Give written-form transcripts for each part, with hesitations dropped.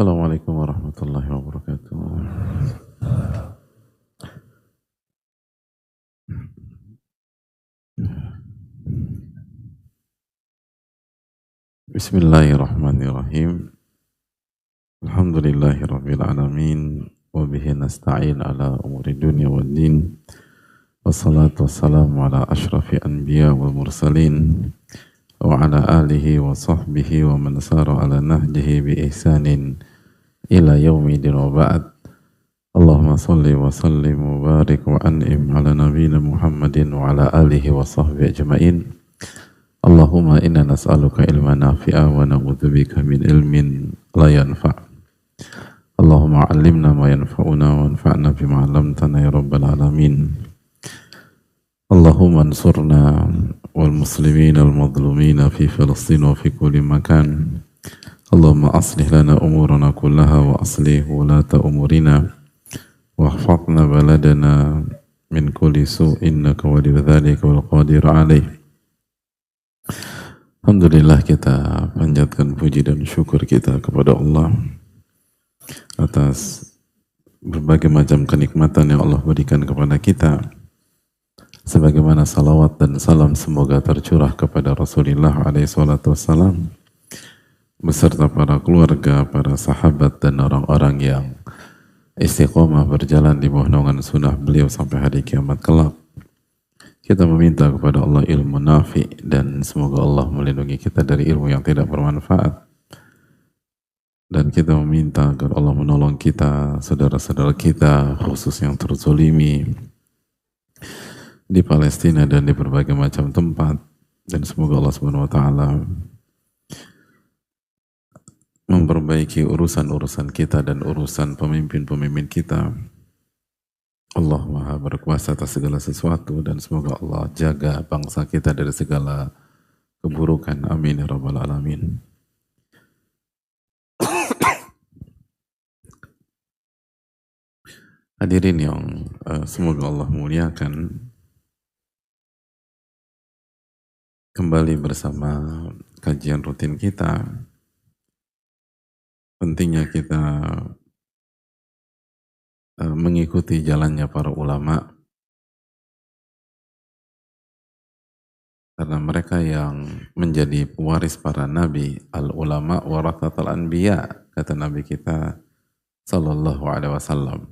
Assalamualaikum warahmatullahi wabarakatuh. Bismillahirrahmanirrahim. Alhamdulillahirabbil alamin wa bihi nasta'in ala umuri dunya waddin. Wassalatu wassalamu ala asyrafil anbiya wal mursalin wa ala alihi wa sahbihi wa man sara ala nahjihi bi ihsanin ila yaumidin wa ba'd. Allahumma salli wa sallim wa barik wa an'im ala nabiyyina Muhammadin wa ala alihi wa sahbihi ajma'in. Allahumma inna nas'aluka ilman nafi'a wa na'udzubika min ilmin la yanfa'. Allahumma 'allimna ma yanfa'una wa anfa'na bima 'allamtana ya rabbal alamin. Allahumma ansurna wal muslimin al madlumin fi Filistin wa fi kulli makan. Allahumma aslih lana umurana kullaha wa aslih wulata umurina wa hafadna baladana min kulli su'in innaka waliyyu dzalika wal qadiru alaih. Alhamdulillah, kita panjatkan puji dan syukur kita kepada Allah atas berbagai macam kenikmatan yang Allah berikan kepada kita, sebagaimana salawat dan salam semoga tercurah kepada Rasulullah SAW beserta para keluarga, para sahabat dan orang-orang yang istiqomah berjalan di bawah naungan sunnah beliau sampai hari kiamat kelak. Kita meminta kepada Allah ilmu nafi, dan semoga Allah melindungi kita dari ilmu yang tidak bermanfaat. Dan kita meminta agar Allah menolong kita, saudara-saudara kita, khusus yang terzolimi di Palestina dan di berbagai macam tempat. Dan semoga Allah SWT memperbaiki urusan-urusan kita dan urusan pemimpin-pemimpin kita. Allah Maha berkuasa atas segala sesuatu, dan semoga Allah jaga bangsa kita dari segala keburukan. Amin ya rabbal alamin. Hadirin yang semoga Allah muliakan, kembali bersama kajian rutin kita. Pentingnya kita mengikuti jalannya para ulama, karena mereka yang menjadi pewaris para nabi. Al ulama warathatul anbiya, kata nabi kita sallallahu alaihi wasallam.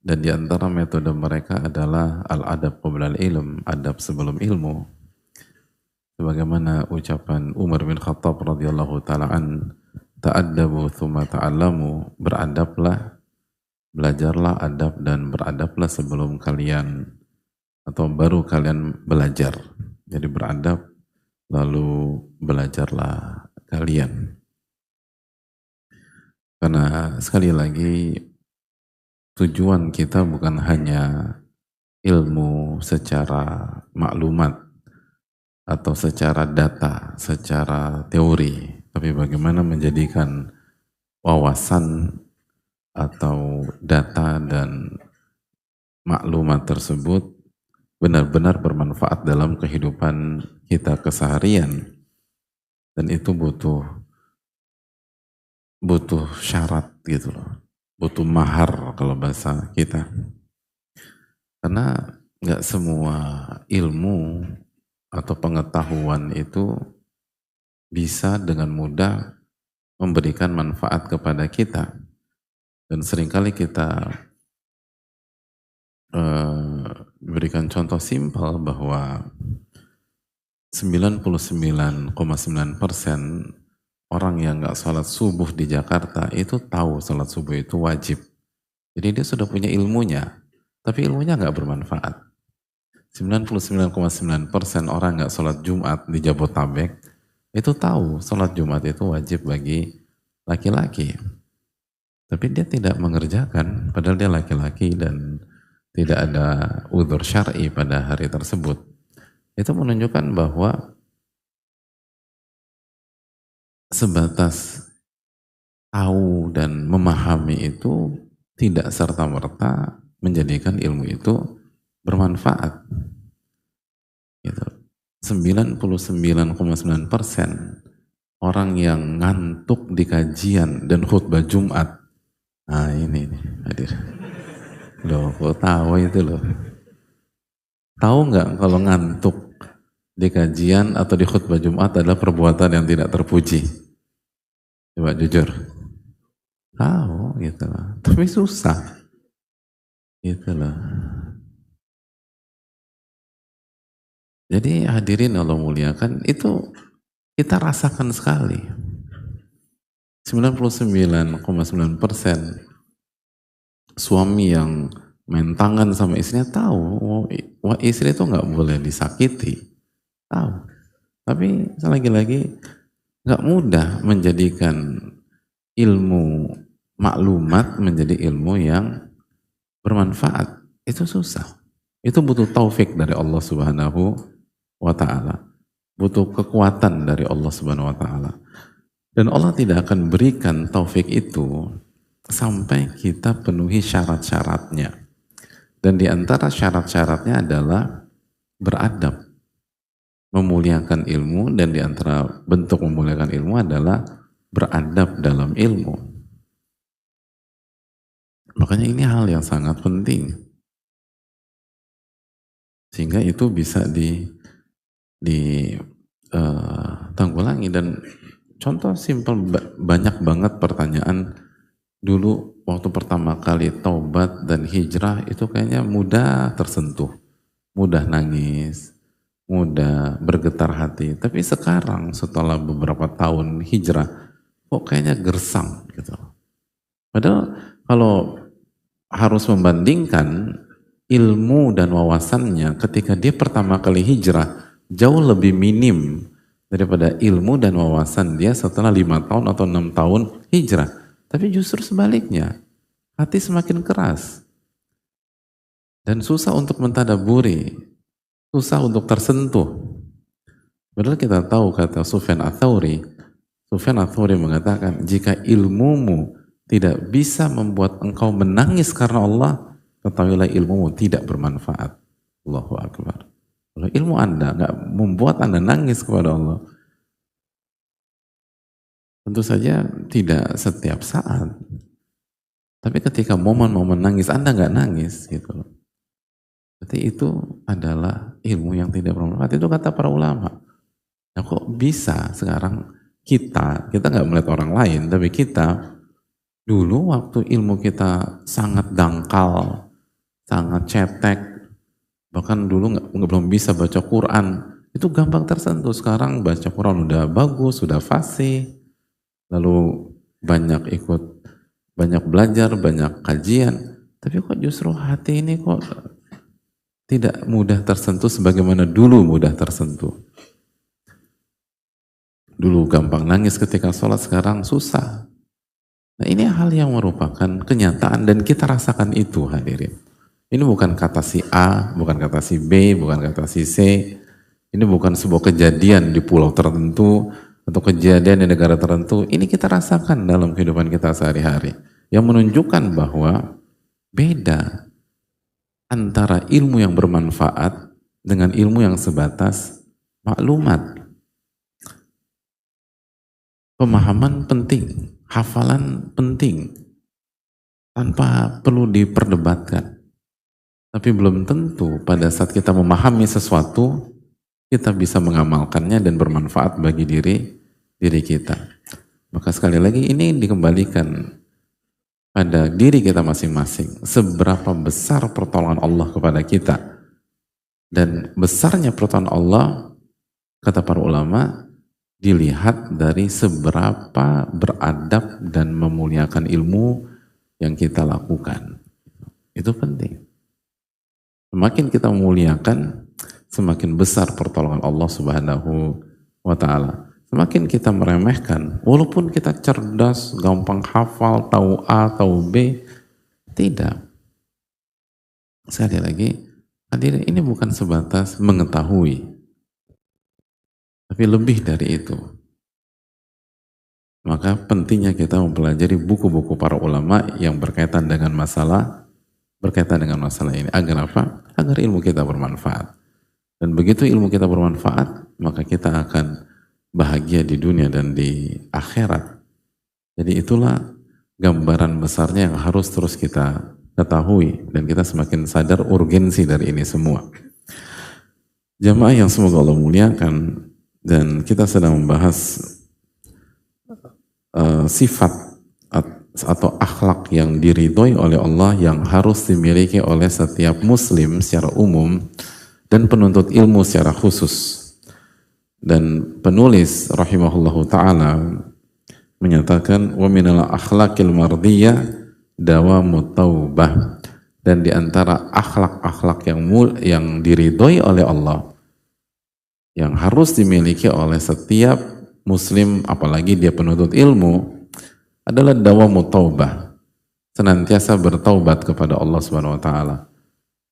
Dan di antara metode mereka adalah al adab qabla al ilm, adab sebelum ilmu. Sebagaimana ucapan Umar bin Khattab radhiyallahu taala an, ta'addabu tsumma ta'allamu, beradablah, belajarlah adab dan beradablah sebelum kalian atau baru kalian belajar. Jadi beradab lalu belajarlah kalian. Karena sekali lagi tujuan kita bukan hanya ilmu secara maklumat atau secara data, secara teori, tapi bagaimana menjadikan wawasan atau data dan maklumat tersebut benar-benar bermanfaat dalam kehidupan kita keseharian. Dan itu butuh syarat gitu loh, butuh mahar kalau bahasa kita. Karena nggak semua ilmu atau pengetahuan itu bisa dengan mudah memberikan manfaat kepada kita. Dan seringkali kita berikan contoh simpel bahwa 99,9% orang yang nggak sholat subuh di Jakarta itu tahu sholat subuh itu wajib. Jadi dia sudah punya ilmunya, tapi ilmunya nggak bermanfaat. 99,9% orang nggak sholat Jumat di Jabotabek itu tahu sholat Jumat itu wajib bagi laki-laki. Tapi dia tidak mengerjakan, padahal dia laki-laki dan tidak ada udzur syar'i pada hari tersebut. Itu menunjukkan bahwa sebatas tahu dan memahami itu tidak serta-merta menjadikan ilmu itu bermanfaat. Gitu. 99,9% orang yang ngantuk di kajian dan khutbah Jumat. Nah ini nih hadir. Loh, kok tahu itu loh. Tahu nggak kalau ngantuk di kajian atau di khutbah Jumat adalah perbuatan yang tidak terpuji? Coba jujur. Tahu gitu loh. Tapi susah. Gitu loh. Jadi hadirin Allah muliakan, itu kita rasakan sekali. 99,9% suami yang main tangan sama istrinya tahu, wah istri itu nggak boleh disakiti, tahu. Tapi lagi-lagi nggak mudah menjadikan ilmu maklumat menjadi ilmu yang bermanfaat. Itu susah. Itu butuh taufik dari Allah Subhanahu wa Ta'ala. Butuh kekuatan dari Allah Subhanahu wa Ta'ala. Dan Allah tidak akan berikan taufik itu sampai kita penuhi syarat-syaratnya. Dan di antara syarat-syaratnya adalah beradab, memuliakan ilmu, dan di antara bentuk memuliakan ilmu adalah beradab dalam ilmu. Makanya ini hal yang sangat penting. Sehingga itu bisa tanggulangi. Dan contoh simpel, banyak banget pertanyaan dulu waktu pertama kali taubat dan hijrah itu kayaknya mudah tersentuh, mudah nangis, mudah bergetar hati. Tapi sekarang setelah beberapa tahun hijrah kok kayaknya gersang gitu. Padahal kalau harus membandingkan ilmu dan wawasannya ketika dia pertama kali hijrah jauh lebih minim daripada ilmu dan wawasan dia setelah 5 tahun atau 6 tahun hijrah. Tapi justru sebaliknya, hati semakin keras dan susah untuk mentadaburi, susah untuk tersentuh. Padahal kita tahu kata Sufyan Ats-Tsauri mengatakan, jika ilmumu tidak bisa membuat engkau menangis karena Allah, ketahuilah ilmumu tidak bermanfaat. Allahu Akbar. Kalau ilmu Anda nggak membuat Anda nangis kepada Allah, tentu saja tidak setiap saat. Tapi ketika momen-momen nangis Anda nggak nangis, gitu. Berarti itu adalah ilmu yang tidak bermanfaat. Itu kata para ulama. Nah, kok bisa sekarang kita nggak melihat orang lain, tapi kita dulu waktu ilmu kita sangat dangkal, sangat cetek, bahkan dulu belum bisa baca Quran, itu gampang tersentuh. Sekarang baca Quran udah bagus, sudah fasih, lalu banyak belajar, banyak kajian, tapi kok justru hati ini kok tidak mudah tersentuh sebagaimana dulu mudah tersentuh. Dulu gampang nangis ketika sholat, sekarang susah. Nah, ini hal yang merupakan kenyataan dan kita rasakan itu, hadirin. Ini bukan kata si A, bukan kata si B, bukan kata si C. Ini bukan sebuah kejadian di pulau tertentu atau kejadian di negara tertentu. Ini kita rasakan dalam kehidupan kita sehari-hari. Yang menunjukkan bahwa beda antara ilmu yang bermanfaat dengan ilmu yang sebatas maklumat. Pemahaman penting, hafalan penting, tanpa perlu diperdebatkan. Tapi belum tentu pada saat kita memahami sesuatu, kita bisa mengamalkannya dan bermanfaat bagi diri kita. Maka sekali lagi ini dikembalikan pada diri kita masing-masing. Seberapa besar pertolongan Allah kepada kita. Dan besarnya pertolongan Allah, kata para ulama, dilihat dari seberapa beradab dan memuliakan ilmu yang kita lakukan. Itu penting. Semakin kita memuliakan, semakin besar pertolongan Allah Subhanahu wa Ta'ala. Semakin kita meremehkan, walaupun kita cerdas, gampang hafal, tahu A, tahu B, tidak. Sekali lagi, hadirin, ini bukan sebatas mengetahui, tapi lebih dari itu. Maka pentingnya kita mempelajari buku-buku para ulama yang berkaitan dengan masalah ini. Agar apa? Agar ilmu kita bermanfaat. Dan begitu ilmu kita bermanfaat, maka kita akan bahagia di dunia dan di akhirat. Jadi itulah gambaran besarnya yang harus terus kita ketahui dan kita semakin sadar urgensi dari ini semua. Jamaah yang semoga Allah muliakan, dan kita sedang membahas sifat atau akhlak yang diridhoi oleh Allah yang harus dimiliki oleh setiap muslim secara umum dan penuntut ilmu secara khusus. Dan penulis rahimahullahu ta'ala menyatakan wa minal akhlaqil mardiyah dawamut taubah, dan di antara akhlak-akhlak yang diridhoi oleh Allah yang harus dimiliki oleh setiap muslim apalagi dia penuntut ilmu adalah dawamut taubah, senantiasa bertaubat kepada Allah Subhanahu wa taala.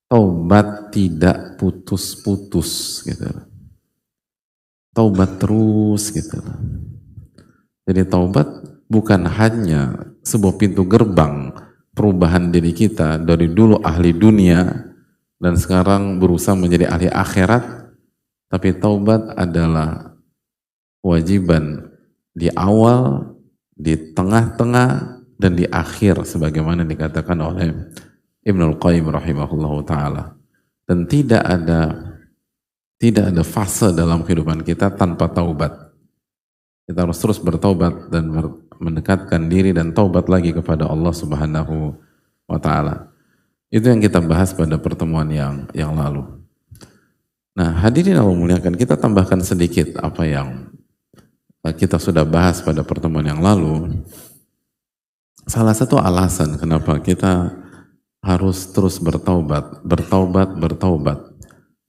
Taubat tidak putus-putus gitu. Taubat terus gitu. Jadi taubat bukan hanya sebuah pintu gerbang perubahan diri kita dari dulu ahli dunia dan sekarang berusaha menjadi ahli akhirat, tapi taubat adalah kewajiban di awal, di tengah-tengah, dan di akhir sebagaimana dikatakan oleh Ibnul Qayyim rahimahullahu ta'ala. Dan tidak ada fase dalam kehidupan kita tanpa taubat. Kita harus terus bertaubat dan mendekatkan diri dan taubat lagi kepada Allah Subhanahu wa ta'ala. Itu yang kita bahas pada pertemuan yang lalu. Nah, hadirin Allah muliakan, kita tambahkan sedikit apa yang kita sudah bahas pada pertemuan yang lalu. Salah satu alasan kenapa kita harus terus bertaubat.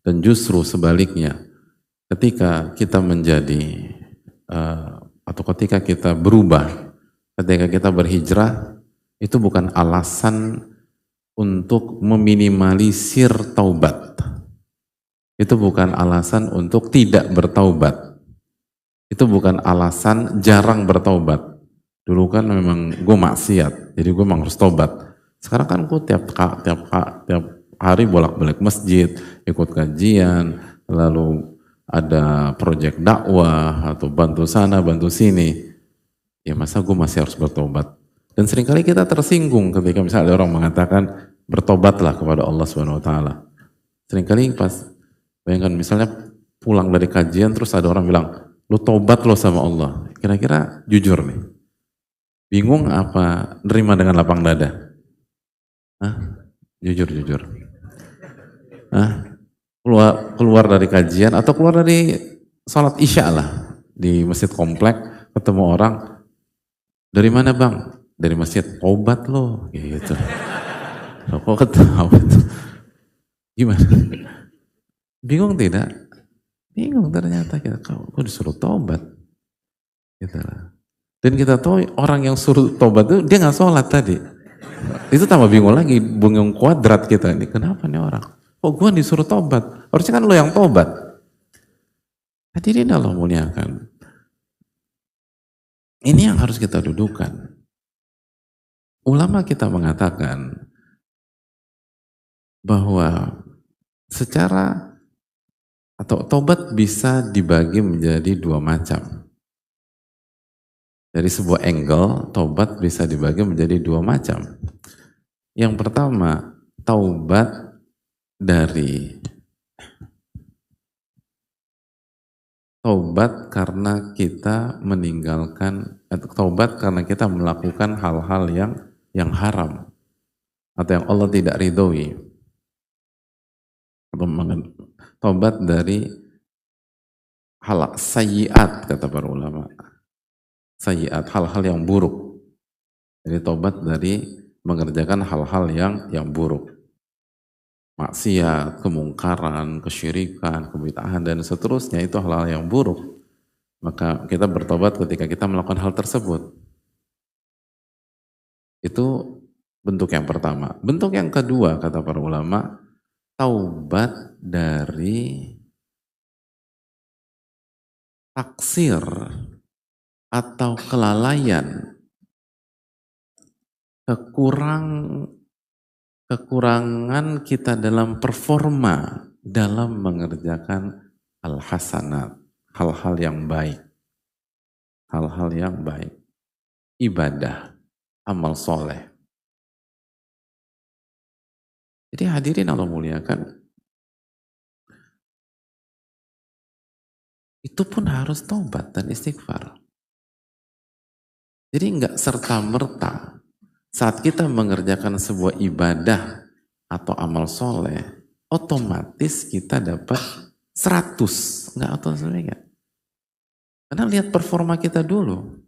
Dan justru sebaliknya, ketika kita menjadi atau ketika kita berubah, ketika kita berhijrah, itu bukan alasan untuk meminimalisir taubat. Itu bukan alasan untuk tidak bertaubat. Itu bukan alasan jarang bertaubat. Dulu kan memang gue maksiat, jadi gue memang harus taubat. Sekarang kan gue tiap hari bolak-balik masjid, ikut kajian, lalu ada proyek dakwah atau bantu sana, bantu sini. Ya masa gue masih harus bertobat? Dan seringkali kita tersinggung ketika misalnya ada orang mengatakan bertobatlah kepada Allah Subhanahu wa taala. Seringkali pas bayangkan misalnya pulang dari kajian terus ada orang bilang, "Lu tobat lo sama Allah." Kira-kira jujur nih. Bingung apa nerima dengan lapang dada? Hah? Jujur. Hah? Keluar dari kajian atau keluar dari sholat isya lah di masjid komplek, ketemu orang, dari mana bang? Dari masjid. Tobat lo gitu. Kok ketawa tuh? Gimana? Bingung tidak? Bingung ternyata kita. Kok disuruh tobat? Gitu. Dan kita tahu orang yang suruh tobat itu dia nggak sholat tadi. Itu tambah bingung lagi, bingung kuadrat kita ini. Kenapa nih orang? Kok gue disuruh tobat? Harusnya kan lo yang tobat. Hadirin Allah muliakan. Ini yang harus kita dudukan. Ulama kita mengatakan bahwa secara atau tobat bisa dibagi menjadi dua macam. Dari sebuah angle, tobat bisa dibagi menjadi dua macam. Yang pertama, taubat karena kita meninggalkan, taubat karena kita melakukan hal-hal yang haram atau yang Allah tidak ridhoi. Taubat dari hal sayyiat, kata para ulama. Sayyiat, hal-hal yang buruk. Jadi taubat dari mengerjakan hal-hal yang buruk. Maksiat, kemungkaran, kesyirikan, kebid'ahan, dan seterusnya, itu hal-hal yang buruk. Maka kita bertobat ketika kita melakukan hal tersebut. Itu bentuk yang pertama. Bentuk yang kedua, kata para ulama, taubat dari taksir atau kelalaian, kekurangan kita dalam performa dalam mengerjakan al-hasanat, hal-hal yang baik. hal-hal yang baik, ibadah, amal soleh. Jadi hadirin Allah muliakan, itu pun harus taubat dan istighfar. Jadi nggak serta-merta saat kita mengerjakan sebuah ibadah atau amal soleh, otomatis kita dapat 100. Nggak otomatis nggak. Karena lihat performa kita dulu.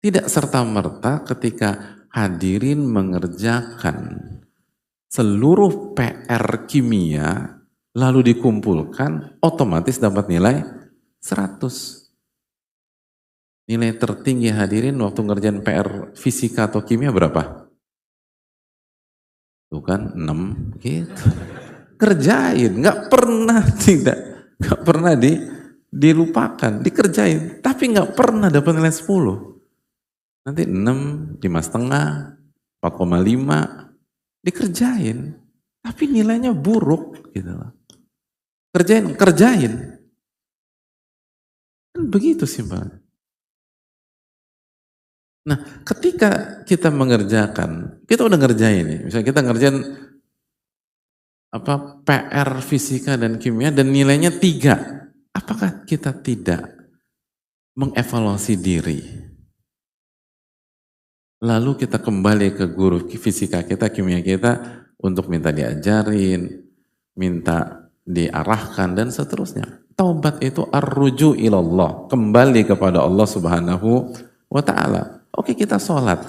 Tidak serta-merta ketika hadirin mengerjakan seluruh PR kimia lalu dikumpulkan, otomatis dapat nilai 100. Nilai tertinggi hadirin waktu ngerjain PR fisika atau kimia berapa? Tuh kan 6 gitu. Kerjain, nggak pernah dilupakan, dikerjain, tapi nggak pernah dapat nilai 10. Nanti 6, 5,5, 4,5 dikerjain, tapi nilainya buruk gitu loh. Kerjain. Kan begitu simpelnya. Nah, ketika kita mengerjakan, kita udah ngerjain nih, misalnya kita ngerjain PR fisika dan kimia dan nilainya 3, apakah kita tidak mengevaluasi diri? Lalu kita kembali ke guru fisika kita, kimia kita untuk minta diajarin, minta diarahkan dan seterusnya. Taubat itu ar-ruju ilallah, kembali kepada Allah Subhanahu wa taala. Oke, kita sholat,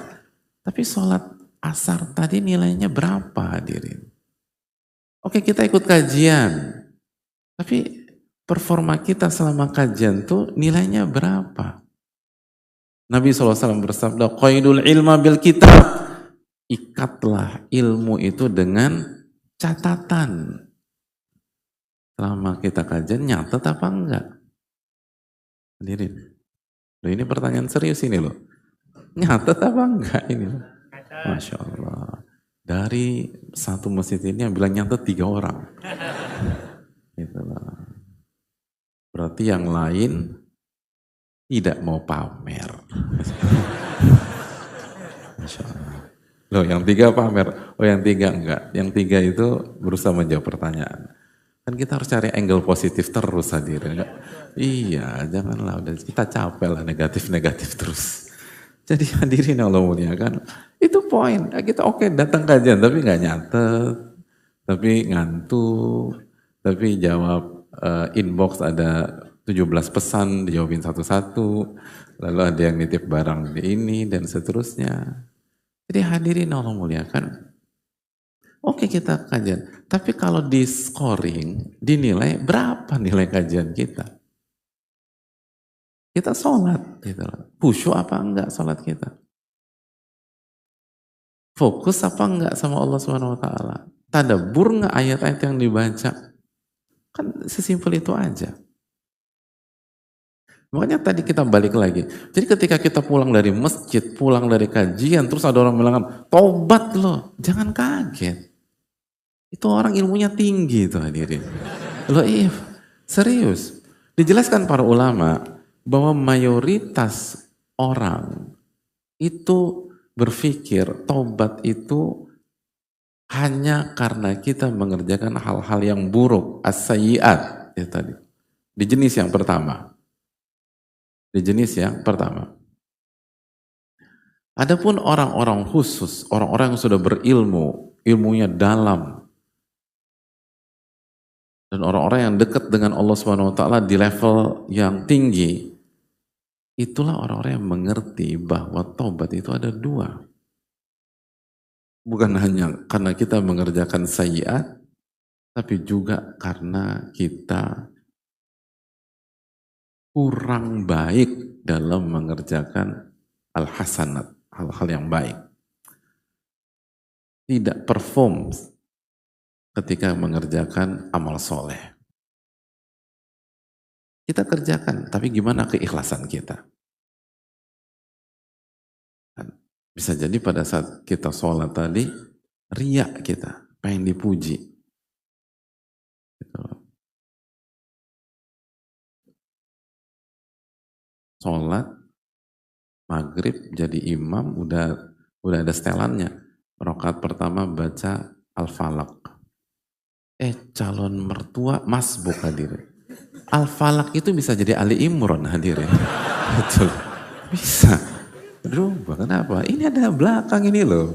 tapi sholat asar tadi nilainya berapa hadirin? Oke, kita ikut kajian, tapi performa kita selama kajian tuh nilainya berapa? Nabi SAW bersabda, qaidul ilma bil kitab, ikatlah ilmu itu dengan catatan. Selama kita kajian nyatet apa enggak? Hadirin, loh, ini pertanyaan serius ini loh. Nyatet apa enggak ini? Masya Allah. Dari satu masjid ini yang bilang nyatet 3 orang. Itulah. Berarti yang lain tidak mau pamer. Masya Allah. Loh, yang 3 pamer. Oh, yang 3 enggak. Yang 3 itu berusaha menjawab pertanyaan. Kan kita harus cari angle positif terus hadirin. Enggak? Iya, janganlah. Udah kita capek lah negatif-negatif terus. Jadi hadirin Allah muliakan, itu poin. Kita oke, datang kajian tapi nggak nyatet, tapi ngantuk, tapi jawab inbox ada 17 pesan, dijawabin satu-satu, lalu ada yang nitip barang di ini dan seterusnya. Jadi hadirin Allah muliakan, oke kita kajian, tapi kalau di scoring, dinilai berapa nilai kajian kita? Kita sholat, gitu. Khusyuk apa enggak sholat kita? Fokus apa enggak sama Allah Subhanahu Wa Taala? Tadabbur enggak ayat-ayat yang dibaca? Kan sesimpel itu aja. Makanya tadi kita balik lagi. Jadi ketika kita pulang dari masjid, pulang dari kajian, terus ada orang bilang, tobat loh, jangan kaget. Itu orang ilmunya tinggi itu hadirin. Loh iya, serius. Dijelaskan para ulama, bahwa mayoritas orang itu berpikir taubat itu hanya karena kita mengerjakan hal-hal yang buruk, as-sayyi'at ya tadi. Di jenis yang pertama. Adapun orang-orang khusus, orang-orang yang sudah berilmu, ilmunya dalam, dan orang-orang yang dekat dengan Allah Subhanahu wa taala di level yang tinggi, itulah orang-orang yang mengerti bahwa taubat itu ada 2. Bukan hanya karena kita mengerjakan sayyiat, tapi juga karena kita kurang baik dalam mengerjakan al-hasanat, hal-hal yang baik. Tidak perform ketika mengerjakan amal soleh. Kita kerjakan, tapi gimana keikhlasan kita? Bisa jadi pada saat kita sholat tadi, riak kita, pengen dipuji. Gitu. sholat maghrib jadi imam udah ada setelannya. Rakaat pertama baca Al-Falaq. Calon mertua masbuk hadirin. Al-Falaq itu bisa jadi Ali Imran hadirin. Betul. Bisa. Berubah. Kenapa? Ini ada belakang ini loh.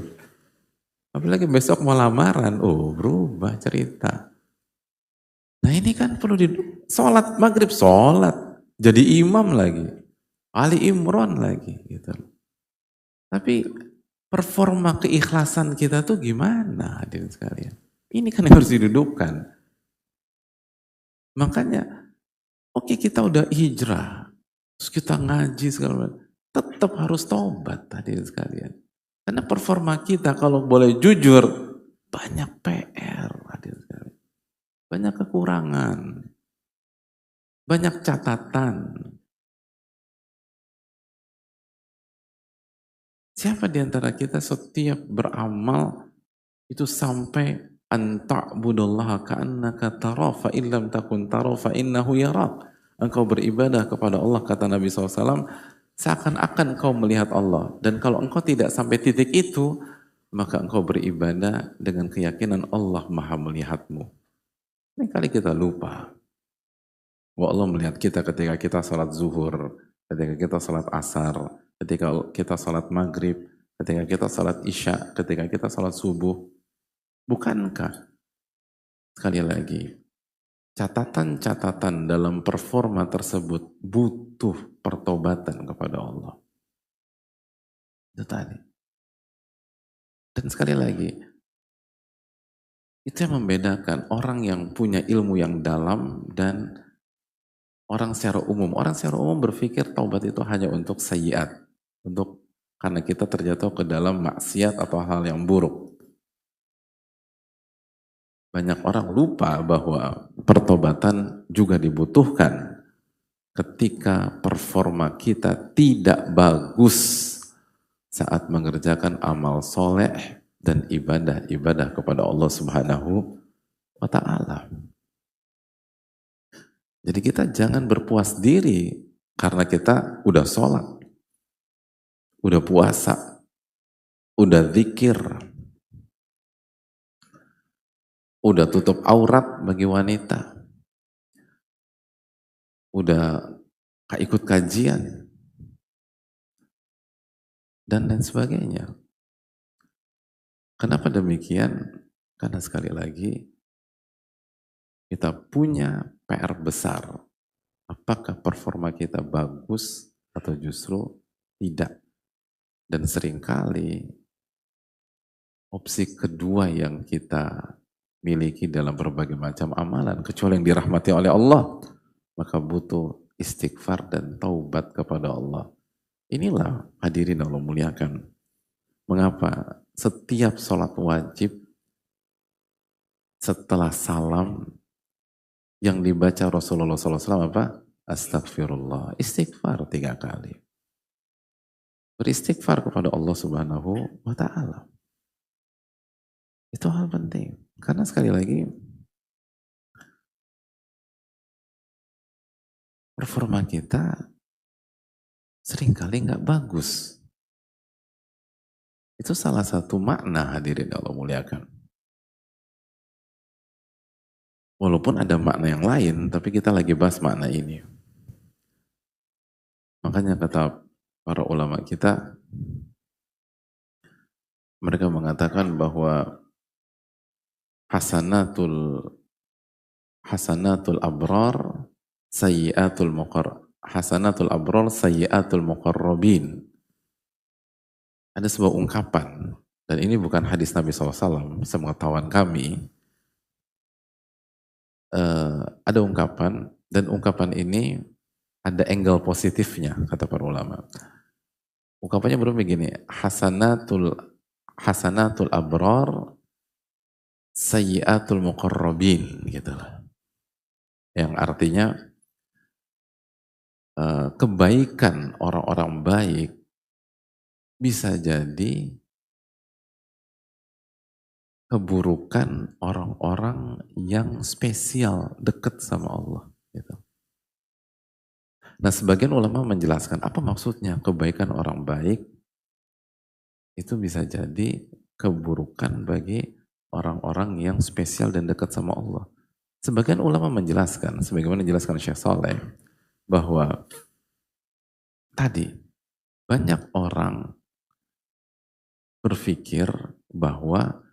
Apalagi besok mau lamaran. Oh, berubah cerita. Nah ini kan perlu sholat maghrib, sholat. Jadi imam lagi. Ali Imran lagi. Gitu. Tapi performa keikhlasan kita tuh gimana hadirin sekalian? Ini kan yang harus didudukkan. Makanya, oke kita udah hijrah, terus kita ngaji segala macam, tetap harus tobat hadirin sekalian. Karena performa kita kalau boleh jujur, banyak PR hadirin sekalian. Banyak kekurangan, banyak catatan. Siapa di antara kita setiap beramal itu sampai anta'budallaha ka'annaka tara fa illam takun tara fa innahu yarak. Engkau beribadah kepada Allah, kata Nabi SAW, seakan-akan engkau melihat Allah. Dan kalau engkau tidak sampai titik itu, maka engkau beribadah dengan keyakinan Allah maha melihatmu. Ini kali kita lupa bahwa Allah melihat kita ketika kita salat zuhur, ketika kita salat asar, ketika kita salat maghrib, ketika kita salat isya, ketika kita salat subuh. Bukankah, sekali lagi, catatan-catatan dalam performa tersebut butuh pertobatan kepada Allah. Itu tadi. Dan sekali lagi, itu yang membedakan orang yang punya ilmu yang dalam dan orang secara umum. Orang secara umum berpikir taubat itu hanya untuk sayyiat, karena kita terjatuh ke dalam maksiat atau hal yang buruk. Banyak orang lupa bahwa pertobatan juga dibutuhkan ketika performa kita tidak bagus saat mengerjakan amal soleh dan ibadah kepada Allah Subhanahu wa Ta'ala. Jadi kita jangan berpuas diri karena kita udah sholat, udah puasa, udah zikir, udah tutup aurat bagi wanita, udah ikut kajian, dan lain sebagainya. Kenapa demikian? Karena sekali lagi, kita punya PR besar. Apakah performa kita bagus atau justru tidak? Dan seringkali opsi kedua yang kita miliki dalam berbagai macam amalan, kecuali yang dirahmati oleh Allah, maka butuh istighfar dan taubat kepada Allah. Inilah hadirin Allah muliakan. Mengapa setiap sholat wajib setelah salam yang dibaca Rasulullah SAW apa? Astagfirullah. Istighfar 3 kali. Beristighfar kepada Allah Subhanahu wa Ta'ala. Itu hal penting. Karena sekali lagi, performa kita seringkali nggak bagus. Itu salah satu makna hadirin Allah muliakan. Walaupun ada makna yang lain, tapi kita lagi bahas makna ini. Makanya kata para ulama kita, mereka mengatakan bahwa hasanatul abrar sayyiatul muqarrabin. Ada sebuah ungkapan, dan ini bukan hadis Nabi SAW, sepengetahuan kami, ada ungkapan, dan ungkapan ini ada angle positifnya, kata para ulama. Ungkapannya berbeda begini, hasanatul abrar sayyiatul muqarrabin, gitu. Yang artinya kebaikan orang-orang baik bisa jadi keburukan orang-orang yang spesial dekat sama Allah, gitu. Nah, sebagian ulama menjelaskan apa maksudnya kebaikan orang baik itu bisa jadi keburukan bagi orang-orang yang spesial dan dekat sama Allah. Sebagian ulama menjelaskan, sebagaimana dijelaskan Syekh Saleh, bahwa tadi banyak orang berpikir bahwa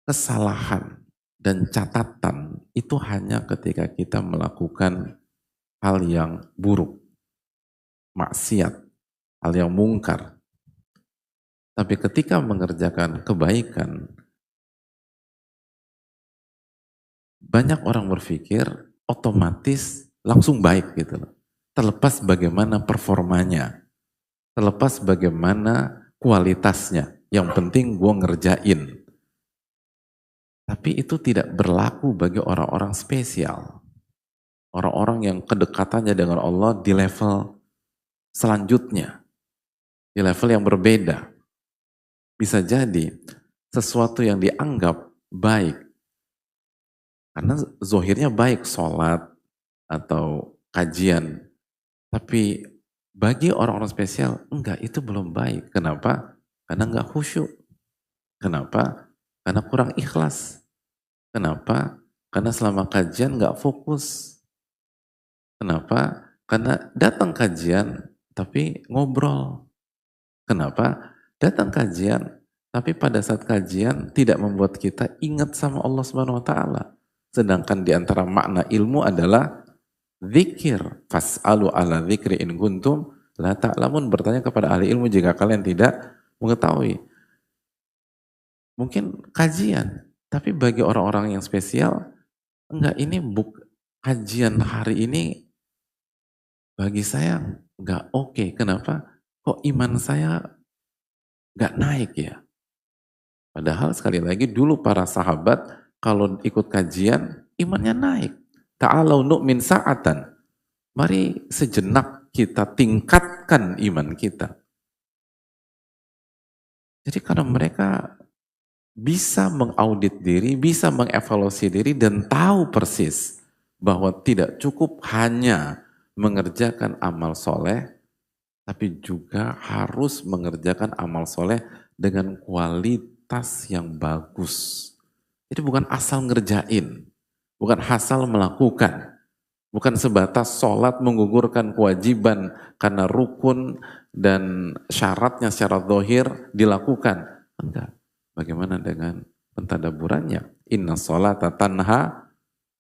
kesalahan dan catatan itu hanya ketika kita melakukan hal yang buruk, maksiat, hal yang mungkar. Tapi ketika mengerjakan kebaikan, banyak orang berpikir otomatis langsung baik gitu loh. Terlepas bagaimana performanya, terlepas bagaimana kualitasnya. Yang penting gue ngerjain. Tapi itu tidak berlaku bagi orang-orang spesial. Orang-orang yang kedekatannya dengan Allah di level selanjutnya. Di level yang berbeda. Bisa jadi sesuatu yang dianggap baik. Karena zohirnya baik, sholat atau kajian. Tapi bagi orang-orang spesial, enggak, itu belum baik. Kenapa? Karena enggak khusyuk. Kenapa? Karena kurang ikhlas. Kenapa? Karena selama kajian enggak fokus. Kenapa? Karena datang kajian tapi ngobrol. Kenapa? Datang kajian tapi pada saat kajian tidak membuat kita ingat sama Allah Subhanahu wa taala. Sedangkan di antara makna ilmu adalah zikir. Fas'alu ala zikri in kuntum la ta'lamun, bertanya kepada ahli ilmu jika kalian tidak mengetahui. Mungkin kajian, tapi bagi orang-orang yang spesial, enggak, ini kajian hari ini bagi saya enggak oke. Kenapa? Kok iman saya enggak naik ya? Padahal sekali lagi dulu para sahabat kalau ikut kajian imannya naik. Ta'alau nu'min sa'atan. Mari sejenak kita tingkatkan iman kita. Jadi karena mereka bisa mengaudit diri, bisa mengevaluasi diri dan tahu persis bahwa tidak cukup hanya mengerjakan amal soleh, tapi juga harus mengerjakan amal soleh dengan kualitas yang bagus. Jadi bukan asal ngerjain, bukan asal melakukan, bukan sebatas sholat menggugurkan kewajiban karena rukun dan syaratnya secara zahir dilakukan. Enggak. Bagaimana dengan pentadaburannya? Inna sholata tanha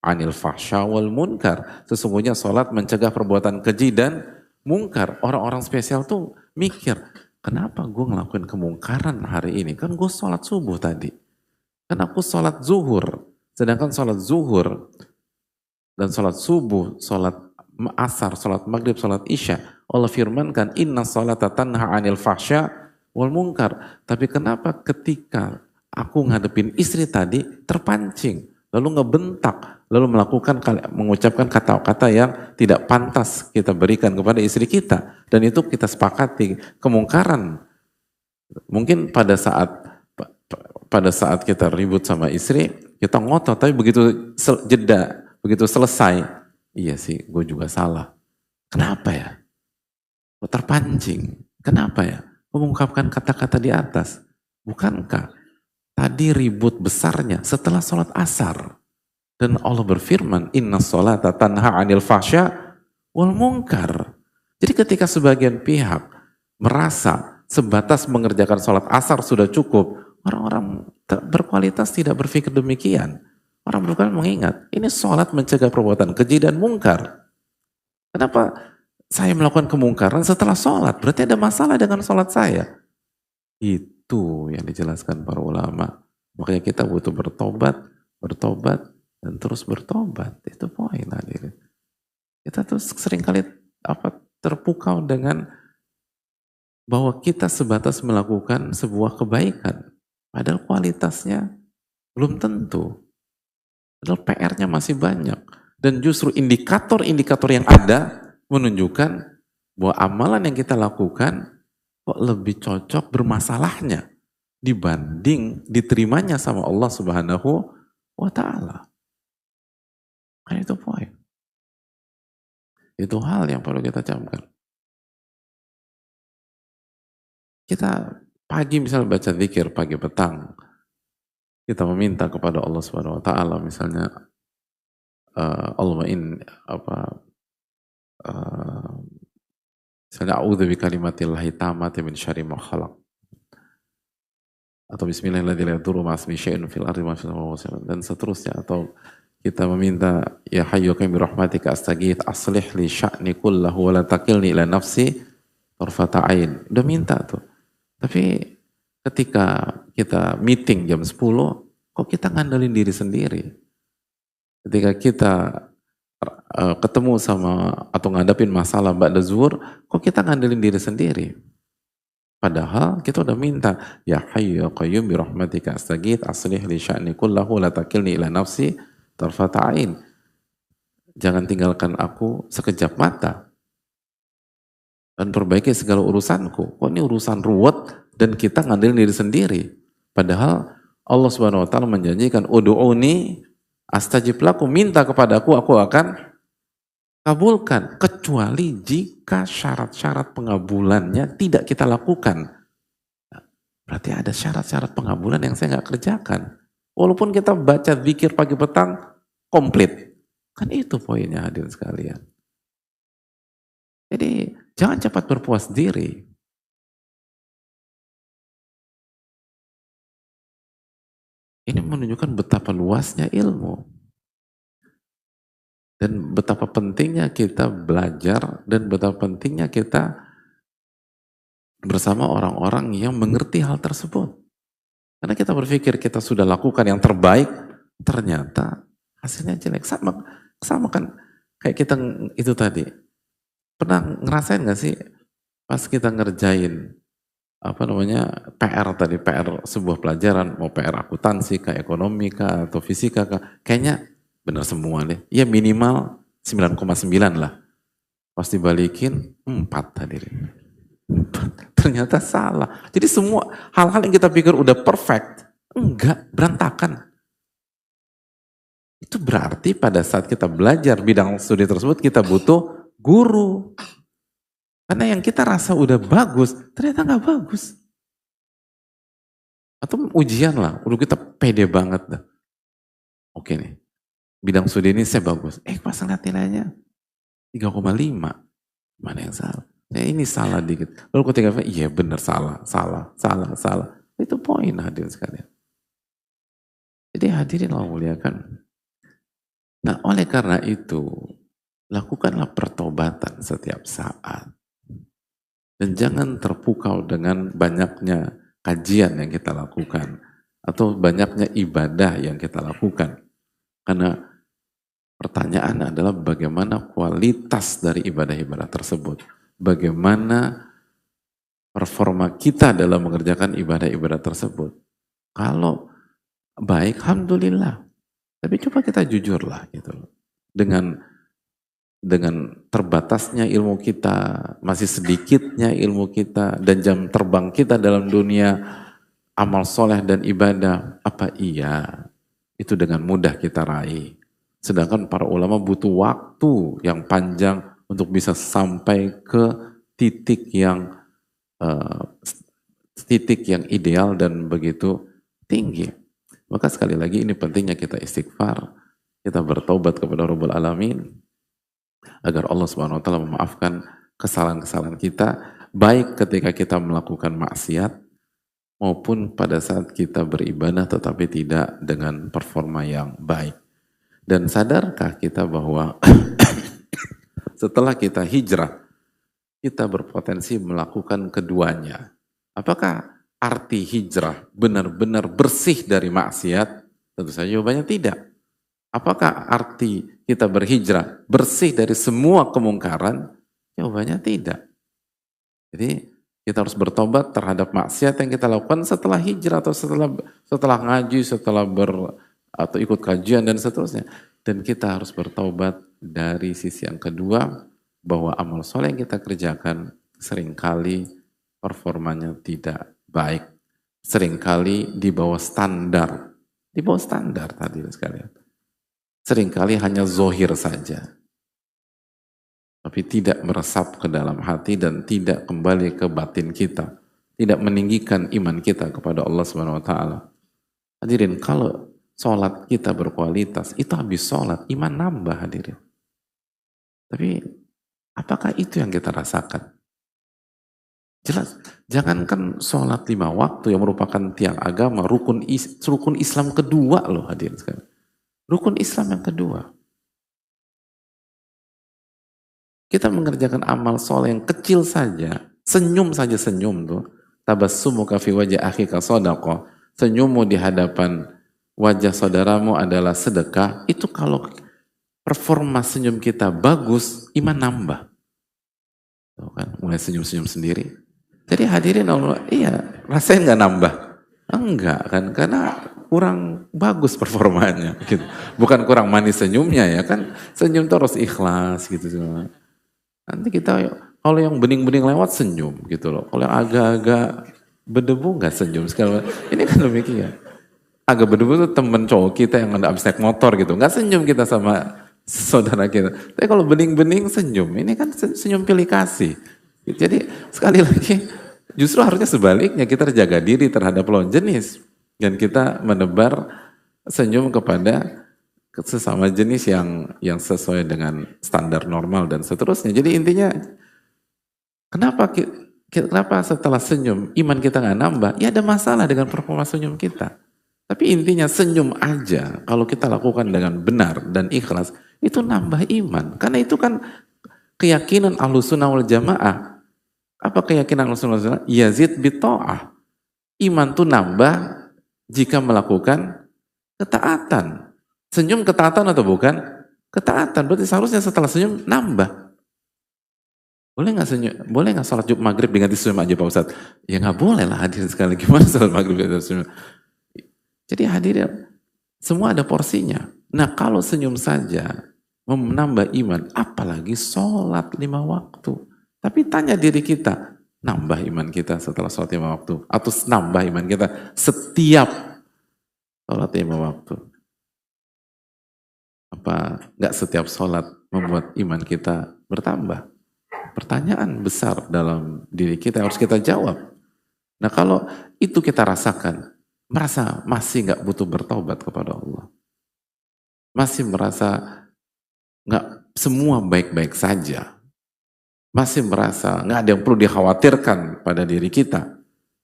anil fahsya wal munkar. Sesungguhnya sholat mencegah perbuatan keji dan mungkar. Orang-orang spesial tuh mikir, kenapa gue ngelakuin kemungkaran hari ini? Kan gue sholat subuh tadi. Kan aku sholat zuhur. Sedangkan sholat zuhur dan sholat subuh, sholat asar, sholat maghrib, sholat isya, Allah firmankan, inna sholata tanha anil fahsya wal munkar. Tapi kenapa ketika aku ngadepin istri tadi terpancing, lalu ngebentak, lalu mengucapkan kata-kata yang tidak pantas kita berikan kepada istri kita, dan itu kita sepakati kemungkaran. Mungkin pada saat kita ribut sama istri, kita ngotot, tapi begitu jeda, begitu selesai, iya sih, gue juga salah. Kenapa ya? Kok terpancing? Kenapa ya? Mengungkapkan kata-kata di atas. Bukankah tadi ribut besarnya setelah sholat asar? Dan Allah berfirman, inna sholata tanha anil fahsya wal munkar. Jadi ketika sebagian pihak merasa sebatas mengerjakan sholat asar sudah cukup, orang-orang berkualitas tidak berpikir demikian. Orang berkualitas mengingat, ini sholat mencegah perbuatan keji dan mungkar. Kenapa saya melakukan kemungkaran setelah sholat? Berarti ada masalah dengan sholat saya. Itu yang dijelaskan para ulama. Makanya kita butuh bertobat, dan terus bertobat. Itu poin hadirin. Kita tuh seringkali terpukau dengan bahwa kita sebatas melakukan sebuah kebaikan. Padahal kualitasnya belum tentu. Padahal PR-nya masih banyak. Dan justru indikator-indikator yang ada menunjukkan bahwa amalan yang kita lakukan kok lebih cocok bermasalahnya dibanding diterimanya sama Allah Subhanahu wa ta'ala. Kan itu poin. Itu hal yang perlu kita camkan. Kita pagi misalnya baca zikir pagi petang, kita meminta kepada Allah Subhanahu wa taala misalnya Allahumma in apa misalnya a'udzu bikalimatillahi tammati min syarri ma khalaq atau bismillahirrahmanirrahim la yadurru ma'asmi syai'un fil ardi wa fis samawati dan seterusnya, atau kita meminta ya hayyu qayyum bi rahmatika astaghits aslih li sya'ni kullahu wa la takilni ila nafsi tarfata ain. Udah minta tuh. Tapi ketika kita meeting jam 10, kok kita ngandelin diri sendiri? Ketika kita ketemu sama atau ngadapin masalah ba'da zuhur, kok kita ngandelin diri sendiri? Padahal kita udah minta, ya hayyu ya qayyum bi rahmatika astaghits aslih li sya'ni kullahu la takilni ila nafsi tarfata ain. Jangan tinggalkan aku sekejap mata dan perbaiki segala urusanku. Kok ini urusan ruwet dan kita ngandelin diri sendiri? Padahal Allah Subhanahu wa taala menjanjikan ud'uni astajib lakum, minta kepadaku aku akan kabulkan, kecuali jika syarat-syarat pengabulannya tidak kita lakukan. Berarti ada syarat-syarat pengabulan yang saya nggak kerjakan. Walaupun kita baca zikir pagi petang komplit. Kan itu poinnya hadirin sekalian. Jadi jangan cepat berpuas diri. Ini menunjukkan betapa luasnya ilmu. Dan betapa pentingnya kita belajar dan betapa pentingnya kita bersama orang-orang yang mengerti hal tersebut. Karena kita berpikir kita sudah lakukan yang terbaik, ternyata hasilnya jelek. Sama kan kayak kita itu tadi. Pernah ngerasain gak sih pas kita ngerjain PR tadi, PR sebuah pelajaran, mau PR akuntansi kah, ekonomi kah, atau fisika kah, kayaknya benar semua deh. Ya minimal 9,9 lah. Pas dibalikin 4 hadirin. 4. Ternyata salah. Jadi semua hal-hal yang kita pikir udah perfect, enggak, berantakan. Itu berarti pada saat kita belajar bidang studi tersebut kita butuh guru. Karena yang kita rasa udah bagus, ternyata nggak bagus. Atau ujian lah, udah kita pede banget dah. Oke nih, bidang studi ini saya bagus. Pas lihat nilainya 3,5. Mana yang salah? Ya ini salah dikit. Lalu ketika iya benar salah. Itu poin hadirin sekalian. Jadi hadirin Allah muliakan. Nah oleh karena itu, lakukanlah pertobatan setiap saat. Dan jangan terpukau dengan banyaknya kajian yang kita lakukan. Atau banyaknya ibadah yang kita lakukan. Karena pertanyaan adalah bagaimana kualitas dari ibadah-ibadah tersebut. Bagaimana performa kita dalam mengerjakan ibadah-ibadah tersebut. Kalau baik, alhamdulillah. Tapi coba kita jujurlah gitu. Dengan terbatasnya ilmu kita, masih sedikitnya ilmu kita, dan jam terbang kita dalam dunia amal soleh dan ibadah, apa iya itu dengan mudah kita raih? Sedangkan para ulama butuh waktu yang panjang untuk bisa sampai ke titik yang ideal dan begitu tinggi. Maka sekali lagi ini pentingnya kita istighfar, kita bertaubat kepada Rabbul Alamin, agar Allah Subhanahu wa taala memaafkan kesalahan-kesalahan kita, baik ketika kita melakukan maksiat maupun pada saat kita beribadah tetapi tidak dengan performa yang baik. Dan sadarkah kita bahwa setelah kita hijrah, kita berpotensi melakukan keduanya? Apakah arti hijrah benar-benar bersih dari maksiat? Tentu saja jawabannya tidak. Apakah arti kita berhijrah bersih dari semua kemungkaran? Jawabannya tidak. Jadi kita harus bertobat terhadap maksiat yang kita lakukan setelah hijrah atau setelah ngaji, atau ikut kajian dan seterusnya. Dan kita harus bertobat dari sisi yang kedua, bahwa amal soleh yang kita kerjakan seringkali performanya tidak baik. Seringkali di bawah standar. Di bawah standar tadi sekalian. Seringkali hanya zohir saja. tapi tidak meresap ke dalam hati dan tidak kembali ke batin kita, tidak meninggikan iman kita kepada Allah Subhanahu wa taala. Hadirin, kalau sholat kita berkualitas, itu habis sholat, iman nambah hadirin. Tapi apakah itu yang kita rasakan? Jelas, jangankan sholat 5 waktu yang merupakan tiang agama, rukun Islam kedua loh hadirin sekalian. Rukun Islam yang kedua. Kita mengerjakan amal soleh yang kecil saja, senyum saja senyum tuh. Tabassumuka fi wajhi akhika shadaqah. Senyummu di hadapan wajah saudaramu adalah sedekah. Itu kalau performa senyum kita bagus, iman nambah. Tuh kan, mulai senyum-senyum sendiri. Jadi hadirin Allah, iya, rasanya nggak nambah. Enggak kan, karena kurang bagus performanya. Gitu. Bukan kurang manis senyumnya ya kan, senyum terus ikhlas gitu semua. Nanti kita, kalau yang bening-bening lewat senyum gitu loh. Kalau yang agak-agak berdebu nggak senyum sekali. Ini kan demikian. Agak berdebu tuh temen cowok kita yang ada abis naik motor gitu. Nggak senyum kita sama saudara kita. Tapi kalau bening-bening senyum, ini kan senyum pilih kasih. Jadi sekali lagi, justru harusnya sebaliknya kita jaga diri terhadap lawan jenis. Dan kita menebar senyum kepada sesama jenis yang sesuai dengan standar normal dan seterusnya. Jadi intinya, kenapa setelah senyum iman kita nggak nambah? Ya ada masalah dengan performa senyum kita. Tapi intinya senyum aja kalau kita lakukan dengan benar dan ikhlas itu nambah iman. Karena itu kan keyakinan Ahlussunnah wal Jamaah. Apa keyakinan Ahlussunnah wal Jamaah? Yazid bita'ah. Iman tuh nambah jika melakukan ketaatan. Senyum ketaatan atau bukan? Ketaatan. Berarti seharusnya setelah senyum nambah. Boleh nggak senyum? Boleh nggak sholat Jumat maghrib diganti senyum aja Pak Ustadz? Ya nggak boleh lah hadir sekali. Gimana sholat maghrib diganti senyum? Jadi hadirin, semua ada porsinya. Nah kalau senyum saja menambah iman, apalagi sholat 5 waktu. Tapi tanya diri kita, nambah iman kita setelah sholat 5 waktu? Atau nambah iman kita setiap sholat 5 waktu? Apa nggak setiap sholat membuat iman kita bertambah? Pertanyaan besar dalam diri kita harus kita jawab. Nah kalau itu kita rasakan, merasa masih nggak butuh bertobat kepada Allah, masih merasa nggak semua baik-baik saja, masih merasa nggak ada yang perlu dikhawatirkan pada diri kita,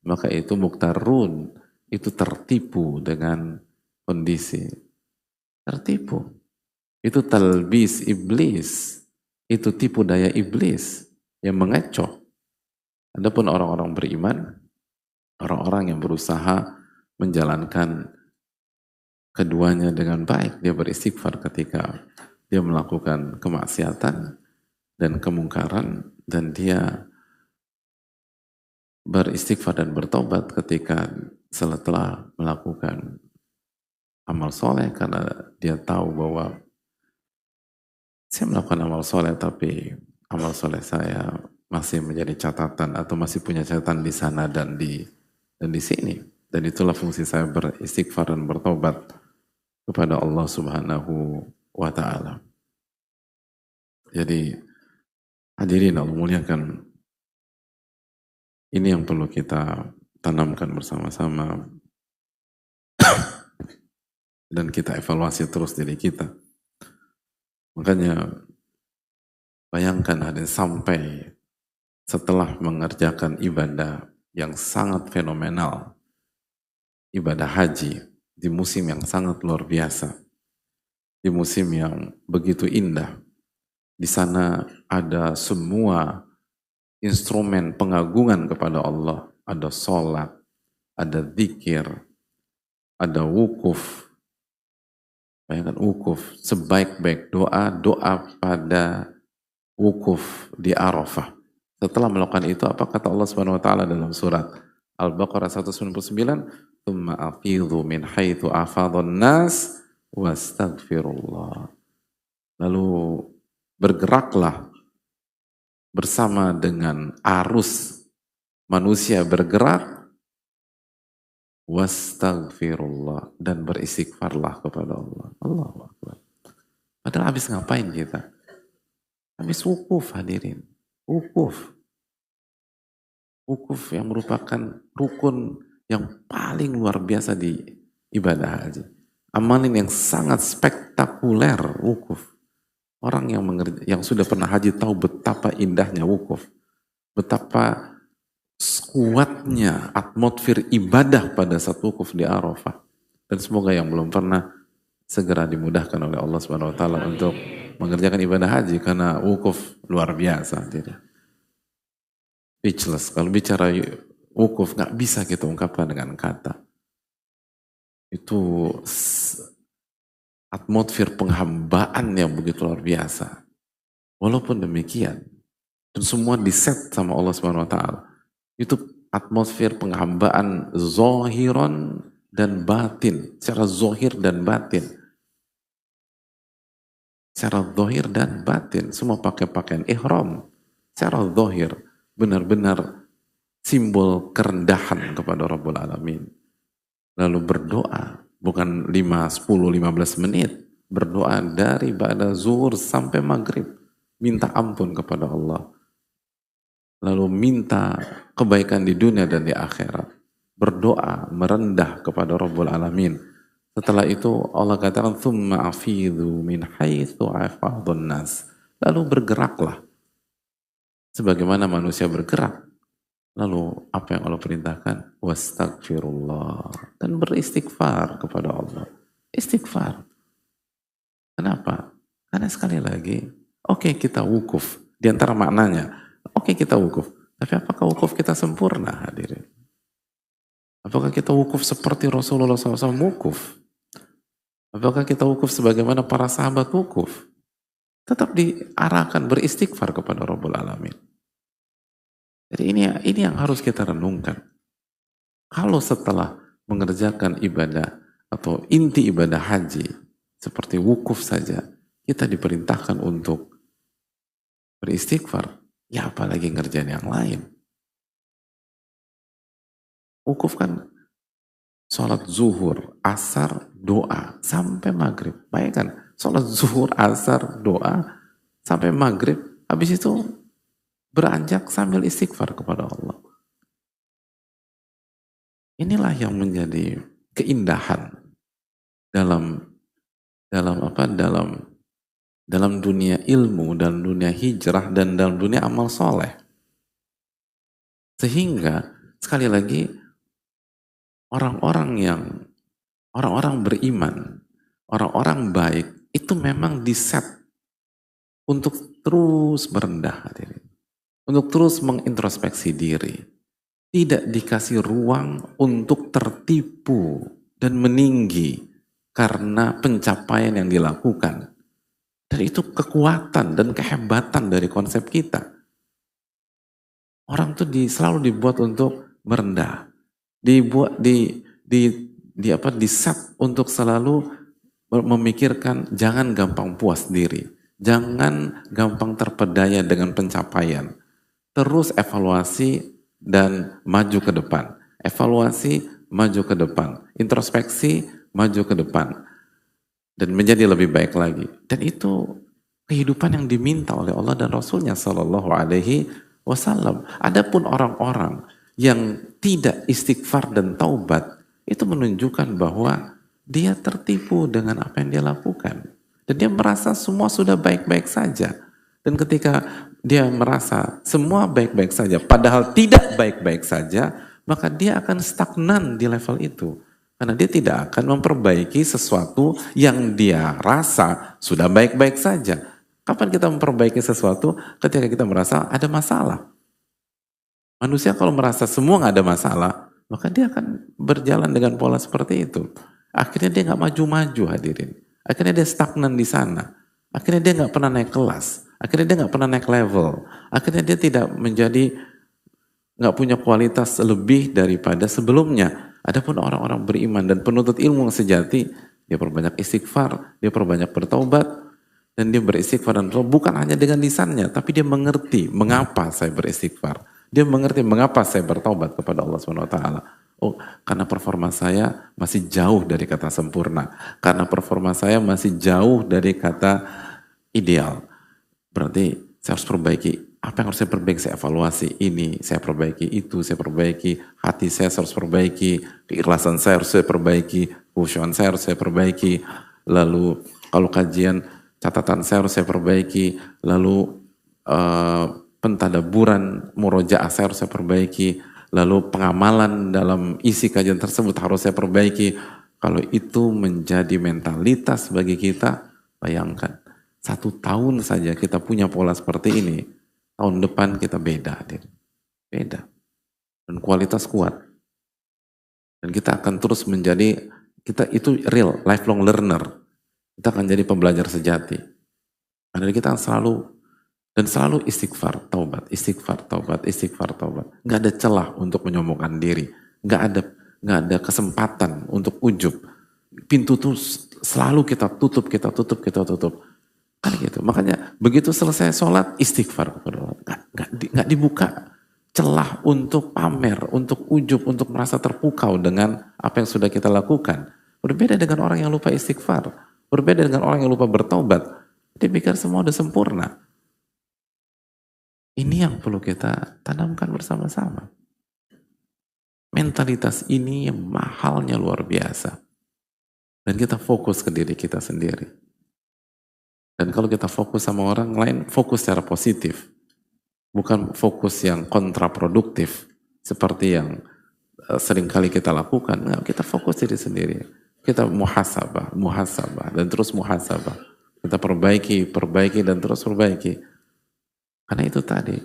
maka itu muktarun, itu tertipu dengan kondisi, tertipu. Itu talbis iblis, itu tipu daya iblis yang mengecoh. Adapun orang-orang beriman, orang-orang yang berusaha menjalankan keduanya dengan baik, dia beristighfar ketika dia melakukan kemaksiatan dan kemungkaran, dan dia beristighfar dan bertobat ketika setelah melakukan amal soleh, karena dia tahu bahwa saya melakukan amal soleh tapi amal soleh saya masih menjadi catatan atau masih punya catatan di sana dan di sini, dan itulah fungsi saya beristighfar dan bertobat kepada Allah Subhanahu wa taala. Jadi hadirin Allah muliakan, ini yang perlu kita tanamkan bersama-sama dan kita evaluasi terus diri kita. Makanya bayangkan hadirin, sampai setelah mengerjakan ibadah yang sangat fenomenal, ibadah haji di musim yang sangat luar biasa, di musim yang begitu indah, di sana ada semua instrumen pengagungan kepada Allah, ada sholat, ada zikir, ada wukuf. Bayangkan wukuf, sebaik-baik doa, doa pada wukuf di Arafah. Setelah melakukan itu, apa kata Allah Subhanahu wa taala dalam surat Al-Baqarah 199? "Tsumma afidhu min haitsu afadhan nas wastaghfirullah." Lalu bergeraklah bersama dengan arus manusia bergerak, wastaghfirullah, dan beristighfarlah kepada Allah. Allahu Akbar. Padahal habis ngapain kita? Habis wukuf hadirin. Wukuf. Wukuf yang merupakan rukun yang paling luar biasa di ibadah haji. Amalan yang sangat spektakuler wukuf. Orang yang sudah pernah haji tahu betapa indahnya wukuf. Betapa kuatnya atmosfer ibadah pada saat wukuf di Arafah. Dan semoga yang belum pernah segera dimudahkan oleh Allah Subhanahu wa taala untuk mengerjakan ibadah haji karena wukuf luar biasa. Speechless. Kalau bicara wukuf nggak bisa kita ungkapkan dengan kata. Itu atmosfer penghambaan yang begitu luar biasa. Walaupun demikian, dan semua diset sama Allah Subhanahu wa taala. Itu atmosfer penghambaan zohiron dan batin, secara zohir dan batin. Secara zohir dan batin, semua pakai pakaian ihram. Secara zohir, benar-benar simbol kerendahan kepada Rabbul Alamin. Lalu berdoa, bukan 5, 10, 15 menit. Berdoa dari ba'da zuhur sampai maghrib. Minta ampun kepada Allah. Lalu minta kebaikan di dunia dan di akhirat. Berdoa, merendah kepada Rabbul Alamin. Setelah itu Allah katakan, "Tsumma afidhu min haitsu afadun nas." Lalu bergeraklah. Sebagaimana manusia bergerak. Lalu apa yang Allah perintahkan? Wastaghfirullah. Dan beristighfar kepada Allah. Istighfar. Kenapa? Karena sekali lagi, oke, kita wukuf. Di antara maknanya, oke, kita wukuf. Tapi apakah wukuf kita sempurna, hadirin? Apakah kita wukuf seperti Rasulullah SAW wukuf? Apakah kita wukuf sebagaimana para sahabat wukuf? Tetap diarahkan beristighfar kepada Rabbul Alamin. Jadi ini yang harus kita renungkan. Kalau setelah mengerjakan ibadah atau inti ibadah haji seperti wukuf saja, kita diperintahkan untuk beristighfar, ya apalagi ngerjain yang lain. Wukuf kan sholat zuhur, asar, doa, sampai maghrib. Bayangkan, sholat zuhur, asar, doa, sampai maghrib, habis itu beranjak sambil istighfar kepada Allah. Inilah yang menjadi keindahan dalam dunia ilmu, dalam dunia hijrah, dan dalam dunia amal soleh. Sehingga sekali lagi orang-orang beriman, orang-orang baik itu memang diset untuk terus merendah hadirin. Untuk terus mengintrospeksi diri. Tidak dikasih ruang untuk tertipu dan meninggi karena pencapaian yang dilakukan. Dan itu kekuatan dan kehebatan dari konsep kita. Orang tuh selalu dibuat untuk merendah. Diset untuk selalu memikirkan jangan gampang puas diri. Jangan gampang terpedaya dengan pencapaian. Terus evaluasi dan maju ke depan. Evaluasi, maju ke depan. Introspeksi, maju ke depan. Dan menjadi lebih baik lagi. Dan itu kehidupan yang diminta oleh Allah dan Rasulnya Sallallahu Alaihi Wasallam. Adapun orang-orang yang tidak istighfar dan taubat, itu menunjukkan bahwa dia tertipu dengan apa yang dia lakukan. Dan dia merasa semua sudah baik-baik saja. Dan ketika dia merasa semua baik-baik saja, padahal tidak baik-baik saja, maka dia akan stagnan di level itu. Karena dia tidak akan memperbaiki sesuatu yang dia rasa sudah baik-baik saja. Kapan kita memperbaiki sesuatu? Ketika kita merasa ada masalah. Manusia kalau merasa semua nggak ada masalah, maka dia akan berjalan dengan pola seperti itu. Akhirnya dia nggak maju-maju hadirin. Akhirnya dia stagnan di sana. Akhirnya dia nggak pernah naik kelas. Akhirnya dia nggak pernah naik level. Akhirnya dia tidak nggak punya kualitas lebih daripada sebelumnya. Adapun orang-orang beriman dan penuntut ilmu yang sejati, dia perbanyak istighfar, dia perbanyak bertaubat, dan dia beristighfar dan bukan hanya dengan lisannya, tapi dia mengerti mengapa saya beristighfar. Dia mengerti mengapa saya bertaubat kepada Allah SWT. Oh, karena performa saya masih jauh dari kata sempurna. Karena performa saya masih jauh dari kata ideal. Berarti Saya harus perbaiki. Apa yang harus saya perbaiki? Saya evaluasi ini, saya perbaiki itu, saya perbaiki hati saya harus perbaiki, keikhlasan saya harus saya perbaiki, khusyuan saya harus saya perbaiki. Lalu kalau kajian catatan saya harus saya perbaiki. Lalu pentadaburan murojaah saya harus saya perbaiki. Lalu pengamalan dalam isi kajian tersebut harus saya perbaiki. Kalau itu menjadi mentalitas bagi kita, bayangkan 1 tahun saja kita punya pola seperti ini, tahun depan kita beda, beda, dan kualitas kuat, dan kita akan terus menjadi, kita itu real lifelong learner, kita akan jadi pembelajar sejati, karena kita selalu dan selalu istighfar, taubat, istighfar, taubat, istighfar, taubat, nggak ada celah untuk menyombongkan diri, nggak ada kesempatan untuk ujub, pintu tuh selalu kita tutup, kita tutup, kita tutup. Kan gitu. Makanya begitu selesai sholat istighfar kepada Allah. Nggak dibuka celah untuk pamer, untuk ujub, untuk merasa terpukau dengan apa yang sudah kita lakukan. Berbeda dengan orang yang lupa istighfar. Berbeda dengan orang yang lupa bertobat. Dia pikir semua udah sempurna. Ini yang perlu kita tanamkan bersama-sama. Mentalitas ini yang mahalnya luar biasa. Dan kita fokus ke diri kita sendiri. Dan kalau kita fokus sama orang lain, fokus secara positif. Bukan fokus yang kontraproduktif. Seperti yang seringkali kita lakukan. Nah, kita fokus diri sendiri. Kita muhasabah, dan terus muhasabah. Kita perbaiki, dan terus perbaiki. Karena itu tadi.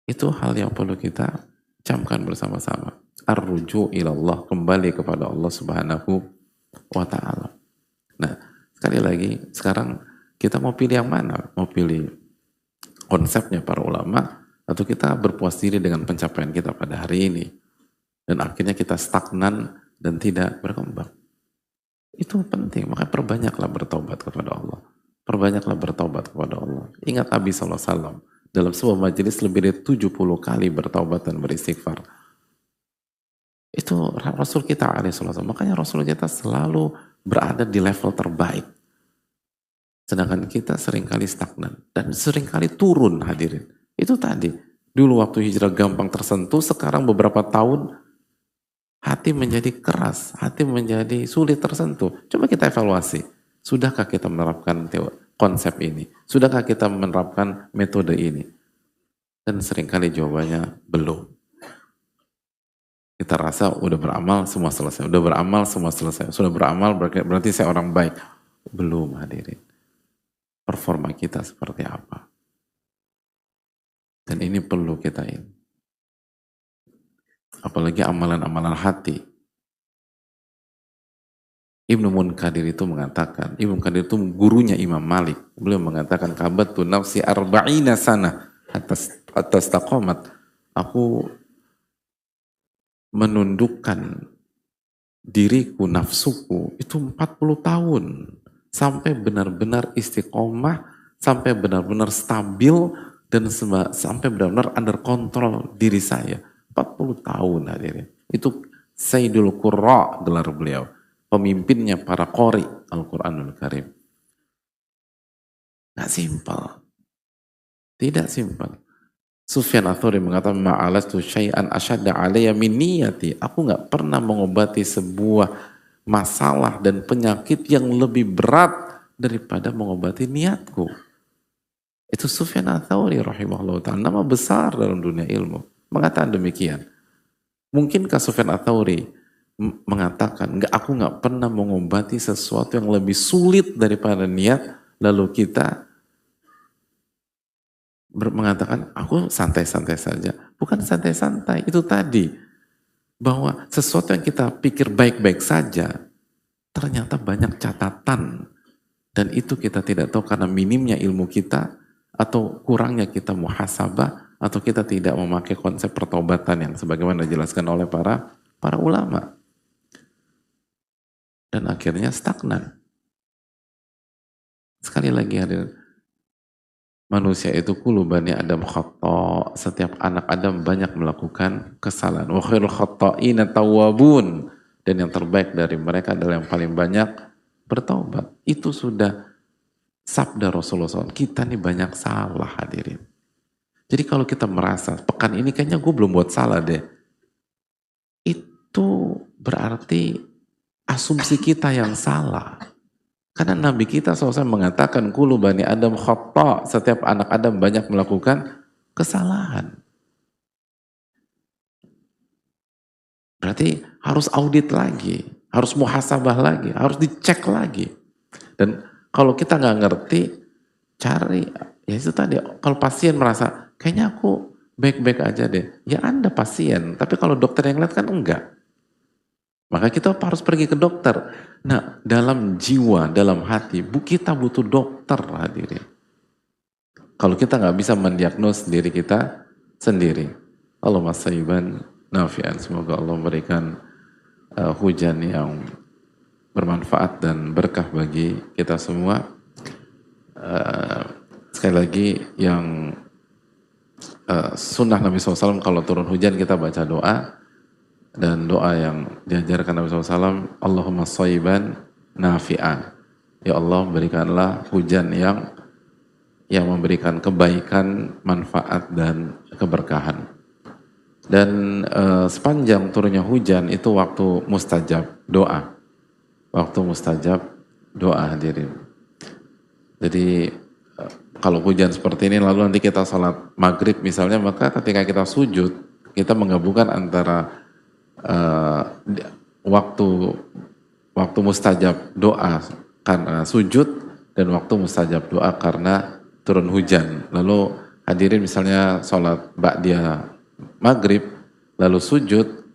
Itu hal yang perlu kita camkan bersama-sama. Ar-ruju ilallah, kembali kepada Allah Subhanahu wa ta'ala. Nah, sekali lagi, sekarang kita mau pilih yang mana? Mau pilih konsepnya para ulama, atau kita berpuas diri dengan pencapaian kita pada hari ini, dan akhirnya kita stagnan dan tidak berkembang. Itu penting, makanya perbanyaklah bertobat kepada Allah. Perbanyaklah bertobat kepada Allah. Ingat Nabi SAW, dalam sebuah majelis lebih dari 70 kali bertobat dan beristighfar. Itu Rasul kita alaihissalam. Makanya Rasul kita selalu berada di level terbaik. Sedangkan kita seringkali stagnan dan seringkali turun, hadirin. Itu tadi. Dulu waktu hijrah gampang tersentuh, sekarang beberapa tahun hati menjadi keras, hati menjadi sulit tersentuh. Coba kita evaluasi. Sudahkah kita menerapkan konsep ini? Sudahkah kita menerapkan metode ini? Dan seringkali jawabannya belum. Kita rasa udah beramal semua selesai, udah beramal semua selesai, sudah beramal berarti saya orang baik. Belum, hadirin. Performa kita seperti apa? Dan ini perlu kita ini. Apalagi amalan-amalan hati. Ibnu Munkadir itu mengatakan, Ibnu Munkadir itu gurunya Imam Malik. Beliau mengatakan, kabatu nafsi arba'ina sana atas taqomat. Aku menundukkan diriku, nafsuku, itu 40 tahun. Sampai benar-benar istiqomah, sampai benar-benar stabil, dan sampai benar-benar under kontrol diri saya. 40 tahun hadirin. Itu Sayyidul Qurra, gelar beliau. Pemimpinnya para qori Al-Quranul Karim. Nggak simpel. Tidak simpel. Sufyan Ats-Tsauri mengatakan, ma'alastu syai'an asyadda alayya min niyati. Aku nggak pernah mengobati sebuah masalah dan penyakit yang lebih berat daripada mengobati niatku. Itu Sufyan Ats-Tsauri rahimahullah ta'ala, nama besar dalam dunia ilmu, mengatakan demikian. Mungkinkah Sufyan Ats-Tsauri mengatakan, aku nggak pernah mengobati sesuatu yang lebih sulit daripada niat, lalu kita mengatakan, aku santai-santai saja. Bukan santai-santai, itu tadi. Bahwa sesuatu yang kita pikir baik-baik saja, ternyata banyak catatan. Dan itu kita tidak tahu karena minimnya ilmu kita, atau kurangnya kita muhasabah, atau kita tidak memakai konsep pertobatan yang sebagaimana dijelaskan oleh para ulama. Dan akhirnya stagnan. Sekali lagi hadirin, manusia itu kullu bani Adam khata', setiap anak Adam banyak melakukan kesalahan. Wa khairul khata'ina tawwabun, dan yang terbaik dari mereka adalah yang paling banyak bertaubat. Itu sudah sabda Rasulullah SAW, kita nih banyak salah hadirin. Jadi kalau kita merasa, pekan ini kayaknya gue belum buat salah deh, itu berarti asumsi kita yang salah. Karena Nabi kita SAW mengatakan, Kulu bani Adam khata, setiap anak Adam banyak melakukan kesalahan. Berarti harus audit lagi, harus muhasabah lagi, harus dicek lagi. Dan kalau kita nggak ngerti, cari, ya itu tadi, kalau pasien merasa, kayaknya aku baik-baik aja deh. Ya Anda pasien, tapi kalau dokter yang lihat kan enggak. Maka kita harus pergi ke dokter. Nah, dalam jiwa, dalam hati, kita butuh dokter hadirin. Kalau kita nggak bisa mendiagnos diri kita sendiri. Allahumma sayyiban nafi'an. Semoga Allah memberikan hujan yang bermanfaat dan berkah bagi kita semua. Sekali lagi yang sunnah Nabi SAW kalau turun hujan kita baca doa, dan doa yang diajarkan Nabi SAW, Allahumma sayyiban nafi'an. Ya Allah, berikanlah hujan yang memberikan kebaikan, manfaat dan keberkahan. Dan sepanjang turunnya hujan itu waktu mustajab doa. Waktu mustajab doa hadirin. Jadi kalau hujan seperti ini lalu nanti kita salat maghrib misalnya, maka ketika kita sujud kita menggabungkan antara waktu mustajab doa karena sujud dan waktu mustajab doa karena turun hujan. Lalu hadirin misalnya salat ba'diyah maghrib lalu sujud,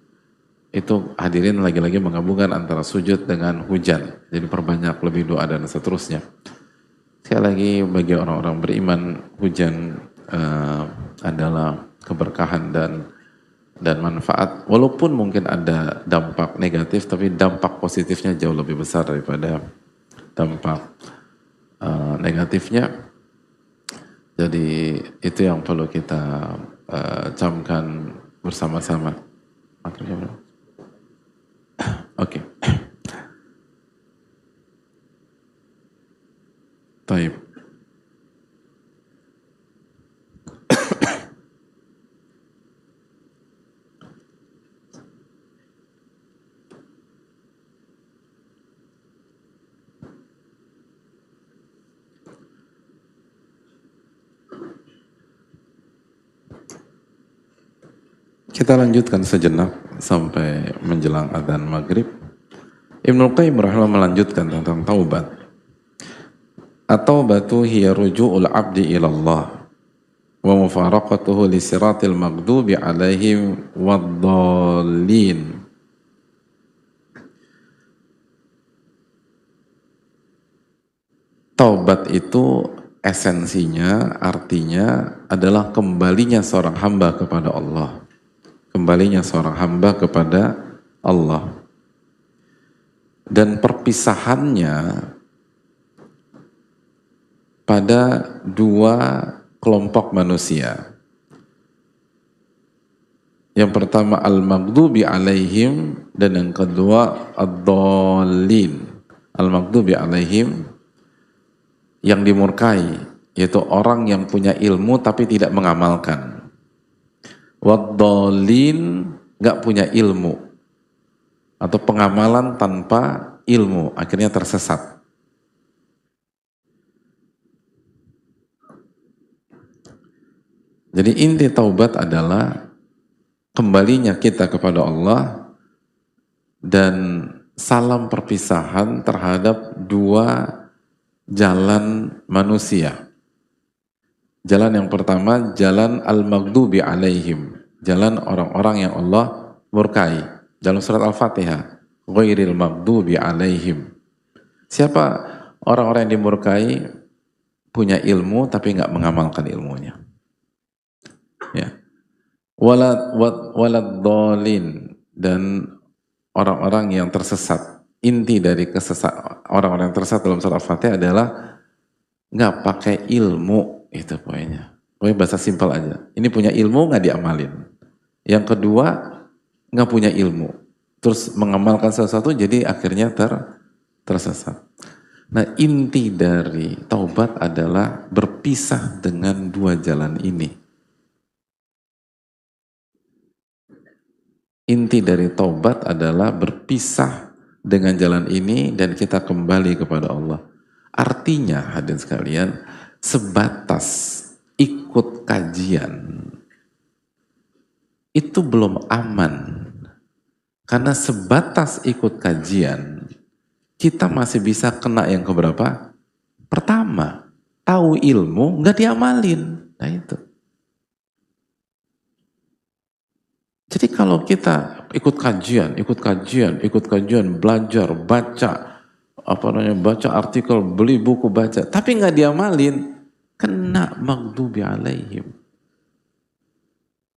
itu hadirin lagi-lagi menggabungkan antara sujud dengan hujan. Jadi perbanyak lebih doa dan seterusnya. Sekali lagi bagi orang-orang beriman, hujan adalah keberkahan dan manfaat. Walaupun mungkin ada dampak negatif, tapi dampak positifnya jauh lebih besar daripada dampak negatifnya. Jadi itu yang perlu kita camkan bersama-sama. Oke. Taib. Kita lanjutkan sejenak sampai menjelang adzan maghrib. Ibnu Qayyim rahimahullah melanjutkan tentang taubat. At-taubatu hiya ruju'ul 'abdi ila Allah wa mufaraqatuhu li siratil maghdubi 'alaihim wad-dallin. Taubat itu esensinya, artinya adalah kembalinya seorang hamba kepada Allah. Kembalinya seorang hamba kepada Allah. Dan perpisahannya pada dua kelompok manusia. Yang pertama al-maghdubi alaihim, dan yang kedua ad-dallin. Al-maghdubi alaihim, yang dimurkai, yaitu orang yang punya ilmu tapi tidak mengamalkan. Wad-dallin, gak punya ilmu atau pengamalan tanpa ilmu, akhirnya tersesat. Jadi inti taubat adalah kembalinya kita kepada Allah dan salam perpisahan terhadap dua jalan manusia. Jalan yang pertama, jalan al-maghdubi alaihim, jalan orang-orang yang Allah murkai. Dalam surat Al-Fatihah, ghairil maghdubi alaihim. Siapa orang-orang yang dimurkai? Punya ilmu tapi nggak mengamalkan ilmunya. Ya. Walad dhalin, dan orang-orang yang tersesat. Inti dari orang-orang yang tersesat dalam surat Al-Fatihah adalah nggak pakai ilmu. Itu poinnya. Pokoknya bahasa simpel aja. Ini punya ilmu nggak diamalin. Yang kedua, nggak punya ilmu. Terus mengamalkan sesuatu jadi akhirnya tersesat. Nah, inti dari taubat adalah berpisah dengan dua jalan ini. Inti dari taubat adalah berpisah dengan jalan ini dan kita kembali kepada Allah. Artinya, hadirin sekalian, sebatas ikut kajian itu belum aman. Karena sebatas ikut kajian, kita masih bisa kena yang keberapa? Pertama, tahu ilmu nggak diamalin. Nah itu. Jadi kalau kita ikut kajian, belajar, baca, baca artikel, beli buku, baca, tapi nggak diamalin, kena maghdubi alaihim.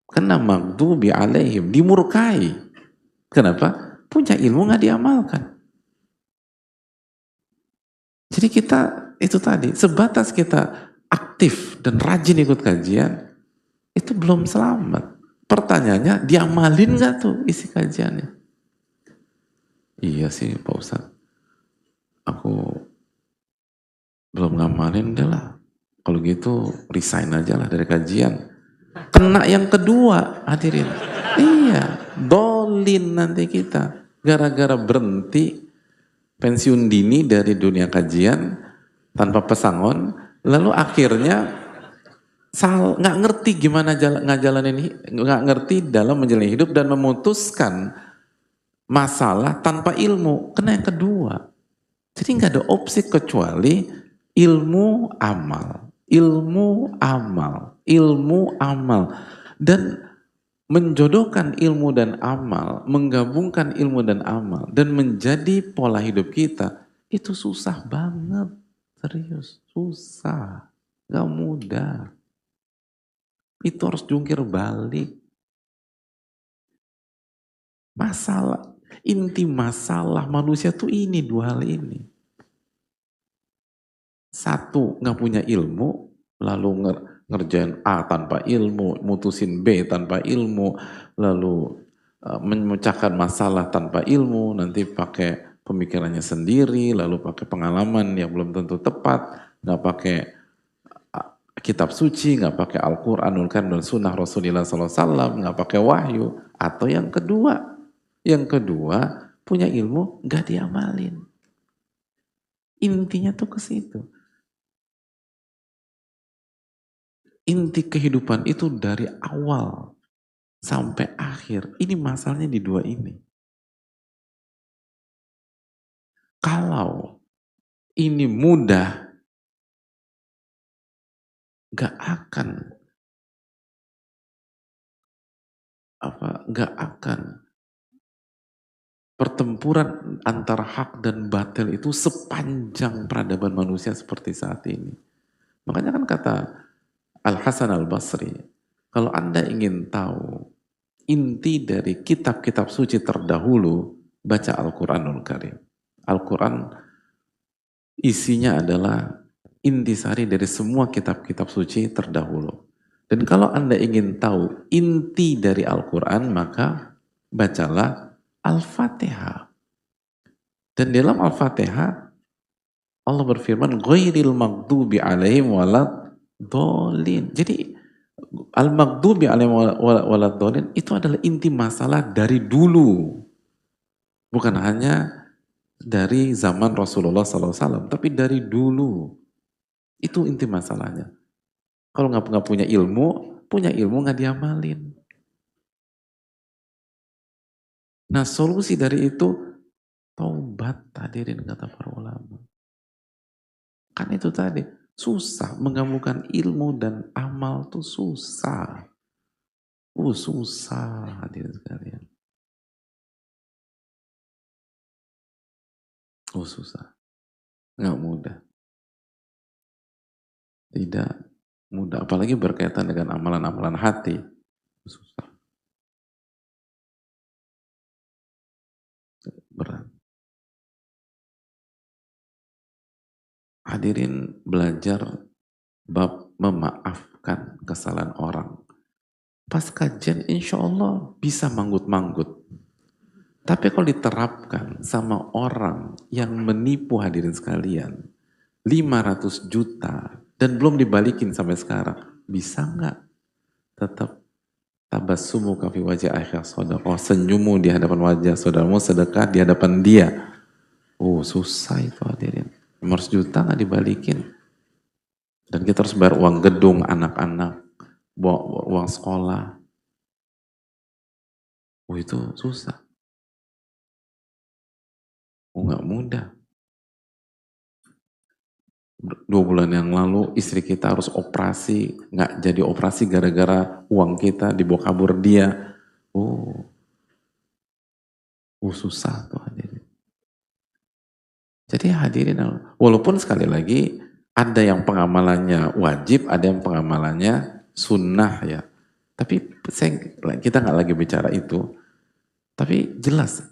Kena maghdubi alaihim, dimurkai. Kenapa? Punya ilmu nggak diamalkan. Jadi kita, itu tadi, sebatas kita aktif dan rajin ikut kajian, itu belum selamat. Pertanyaannya, diamalin nggak tuh isi kajiannya? Iya sih Pak Ustadz, aku belum ngamalin deh lah. Kalau gitu resign aja lah dari kajian. Kena yang kedua, hadirin. Iya, dolin nanti kita. Gara-gara berhenti pensiun dini dari dunia kajian tanpa pesangon, lalu akhirnya nggak ngerti gimana ngajalanin, nggak ngerti dalam menjalani hidup dan memutuskan masalah tanpa ilmu. Kena yang kedua. Jadi nggak ada opsi kecuali ilmu amal, ilmu amal, ilmu amal. Dan menjodohkan ilmu dan amal, menggabungkan ilmu dan amal, dan menjadi pola hidup kita, itu susah banget. Serius, susah. Gak mudah. Itu harus jungkir balik. Masalah, inti masalah manusia tuh ini, dua hal ini. Satu, gak punya ilmu, lalu ngerjain A tanpa ilmu, mutusin B tanpa ilmu, lalu memecahkan masalah tanpa ilmu, nanti pakai pemikirannya sendiri, lalu pakai pengalaman yang belum tentu tepat, nggak pakai kitab suci, nggak pakai Al-Quranul Karim dan Sunnah Rasulullah SAW, nggak pakai wahyu. Atau yang kedua punya ilmu nggak diamalin. Intinya tuh ke situ. Inti kehidupan itu dari awal sampai akhir. Ini masalahnya di dua ini. Kalau ini mudah, gak akan pertempuran antara hak dan batil itu sepanjang peradaban manusia seperti saat ini. Makanya kan kata Al-Hasan Al-Basri, kalau Anda ingin tahu inti dari kitab-kitab suci terdahulu, baca Al-Quranul Karim. Al-Quran isinya adalah intisari dari semua kitab-kitab suci terdahulu. Dan kalau Anda ingin tahu inti dari Al-Quran, maka bacalah Al-Fatihah. Dan dalam Al-Fatihah, Allah berfirman, ghairil maghdubi alaihim waladhdallin. Jadi, al-maghdubi alaihim waladhdallin itu adalah inti masalah dari dulu. Bukan hanya dari zaman Rasulullah SAW, tapi dari dulu. Itu inti masalahnya. Kalau nggak punya ilmu nggak diamalin. Nah, solusi dari itu taubat, hadirin kata para ulama. Kan itu tadi, susah menggabungkan ilmu dan amal tuh susah. Susah hadirin sekalian. Susah. Nggak mudah. Tidak mudah, apalagi berkaitan dengan amalan-amalan hati. Susah. Berat. Hadirin belajar bab memaafkan kesalahan orang. Pas kajian insya Allah bisa manggut-manggut. Tapi kalau diterapkan sama orang yang menipu hadirin sekalian, 500 juta dan belum dibalikin sampai sekarang, bisa nggak tetap tabassumu fi wajhi akhir sadaqah, senyummu di hadapan wajah saudaramu, sedekah di hadapan dia. Oh susah itu hadirin. 500 juta nggak dibalikin. Dan kita harus bayar uang gedung anak-anak, uang sekolah. Oh itu susah. Oh nggak mudah. 2 bulan yang lalu istri kita harus operasi, nggak jadi operasi gara-gara uang kita dibawa kabur dia. Oh, susah tuh hadirin. Jadi hadirin, walaupun sekali lagi ada yang pengamalannya wajib, ada yang pengamalannya sunnah ya. Tapi kita nggak lagi bicara itu. Tapi jelas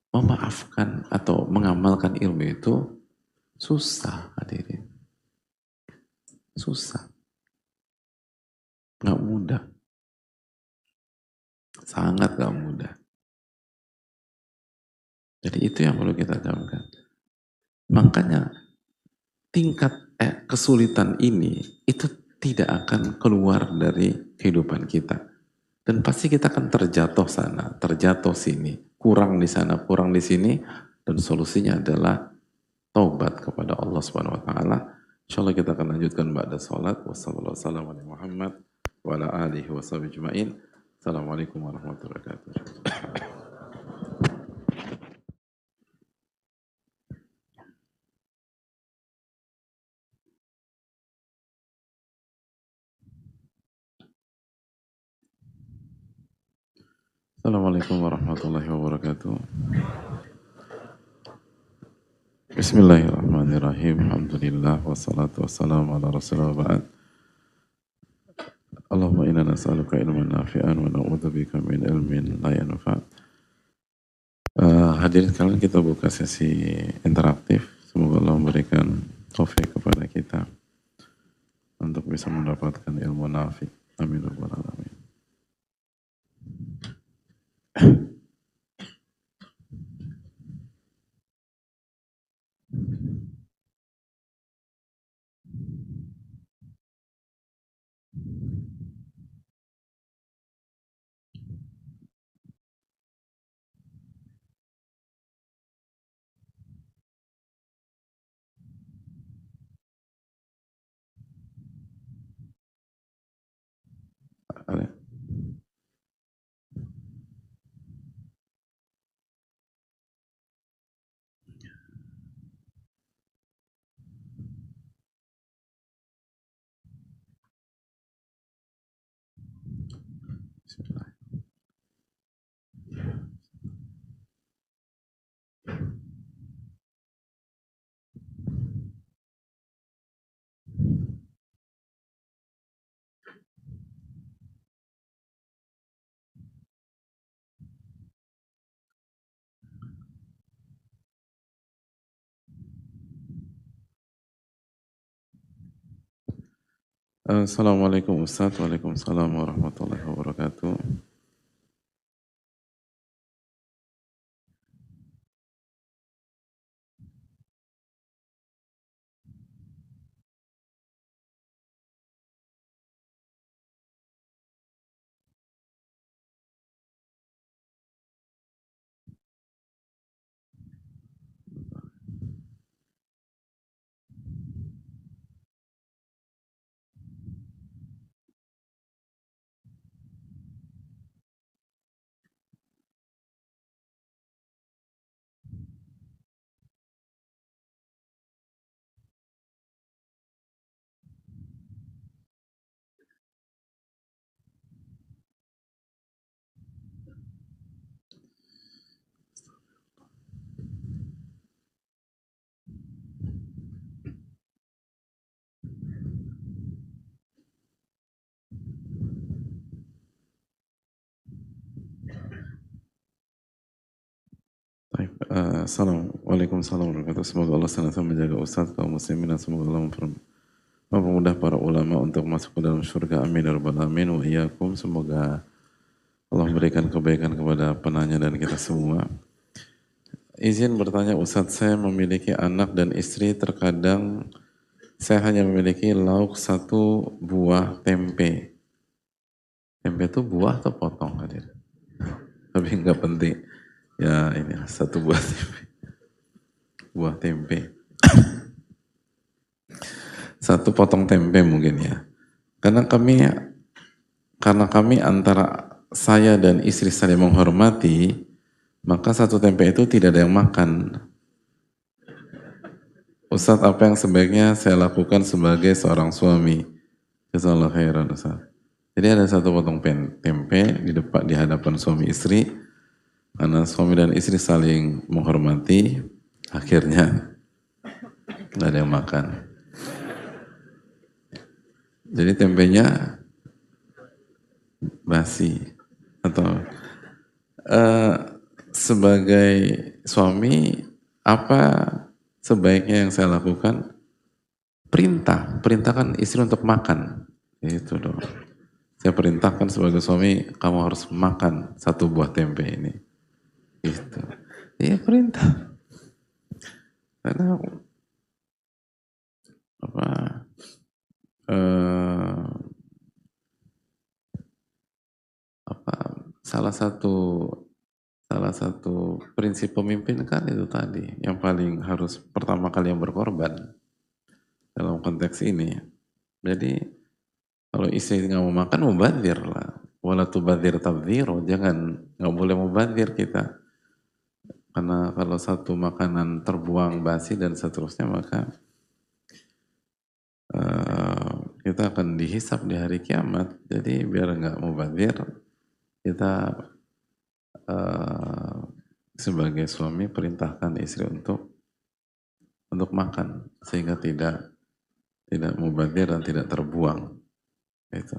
memaafkan atau mengamalkan ilmu itu susah hadirin. Susah. Nggak mudah. Sangat nggak mudah. Jadi itu yang perlu kita camkan. Makanya tingkat kesulitan ini itu tidak akan keluar dari kehidupan kita. Dan pasti kita akan terjatuh sana, terjatuh sini, kurang di sana, kurang di sini, dan solusinya adalah taubat kepada Allah Subhanahu wa taala. Insyaallah kita akan lanjutkan ba'da salat. Wassalamualaikum warahmatullahi wabarakatuh. Assalamualaikum warahmatullahi wabarakatuh. Assalamualaikum warahmatullahi wabarakatuh. Bismillahirrahmanirrahim. Alhamdulillah wassalatu wassalamu ala Rasulillah ba'd. Allahumma inna nas'aluka ilman nafi'an wa na'udzubika min ilmin la yanfa'. Hadirin sekalian, kita buka sesi interaktif. Semoga Allah memberikan taufik kepada kita untuk bisa mendapatkan ilmu nafi'. Amin ya rabbal alamin. Bismillah. Assalamualaikum Ustaz. Waalaikumsalam warahmatullahi wabarakatuh. Assalamualaikum warahmatullahi wabarakatuh. Semoga Allah senantiasa menjaga Ustaz, kaum muslimin, dan semoga Allah mempermudah para ulama untuk masuk ke dalam surga. Amin ya rabbal alamin. Wa iyyakum. Semoga Allah memberikan kebaikan kepada penanya dan kita semua. Izin bertanya Ustadz, saya memiliki anak dan istri, terkadang saya hanya memiliki lauk satu buah tempe. Tempe itu buah atau potong hadir? Tapi nggak penting. Ya ini satu buah tempe. Buah tempe. Satu potong tempe mungkin ya. Karena kami antara saya dan istri saling menghormati, maka satu tempe itu tidak ada yang makan. Ustadz, apa yang sebaiknya saya lakukan sebagai seorang suami? Jazakallahu khairan Ustadz. Jadi ada satu potong tempe di hadapan suami istri, karena suami dan istri saling menghormati, akhirnya nggak ada yang makan. Jadi tempenya basi. Atau eh, sebagai suami, apa sebaiknya yang saya lakukan? Perintahkan istri untuk makan. Itu dong. Saya perintahkan sebagai suami, kamu harus makan satu buah tempe ini. Gitu. Iya perintah. Karena apa? Eh, apa? Salah satu prinsip pemimpin kan itu tadi, yang paling harus pertama kali yang berkorban dalam konteks ini. Jadi kalau istri nggak mau makan, mubadzir lah. Wala tubadzir tabdziro, nggak boleh mubadzir kita. Karena kalau satu makanan terbuang basi dan seterusnya, maka kita akan dihisap di hari kiamat. Jadi biar nggak mubadzir, kita sebagai suami perintahkan istri untuk makan sehingga tidak mubadzir dan tidak terbuang. Itu.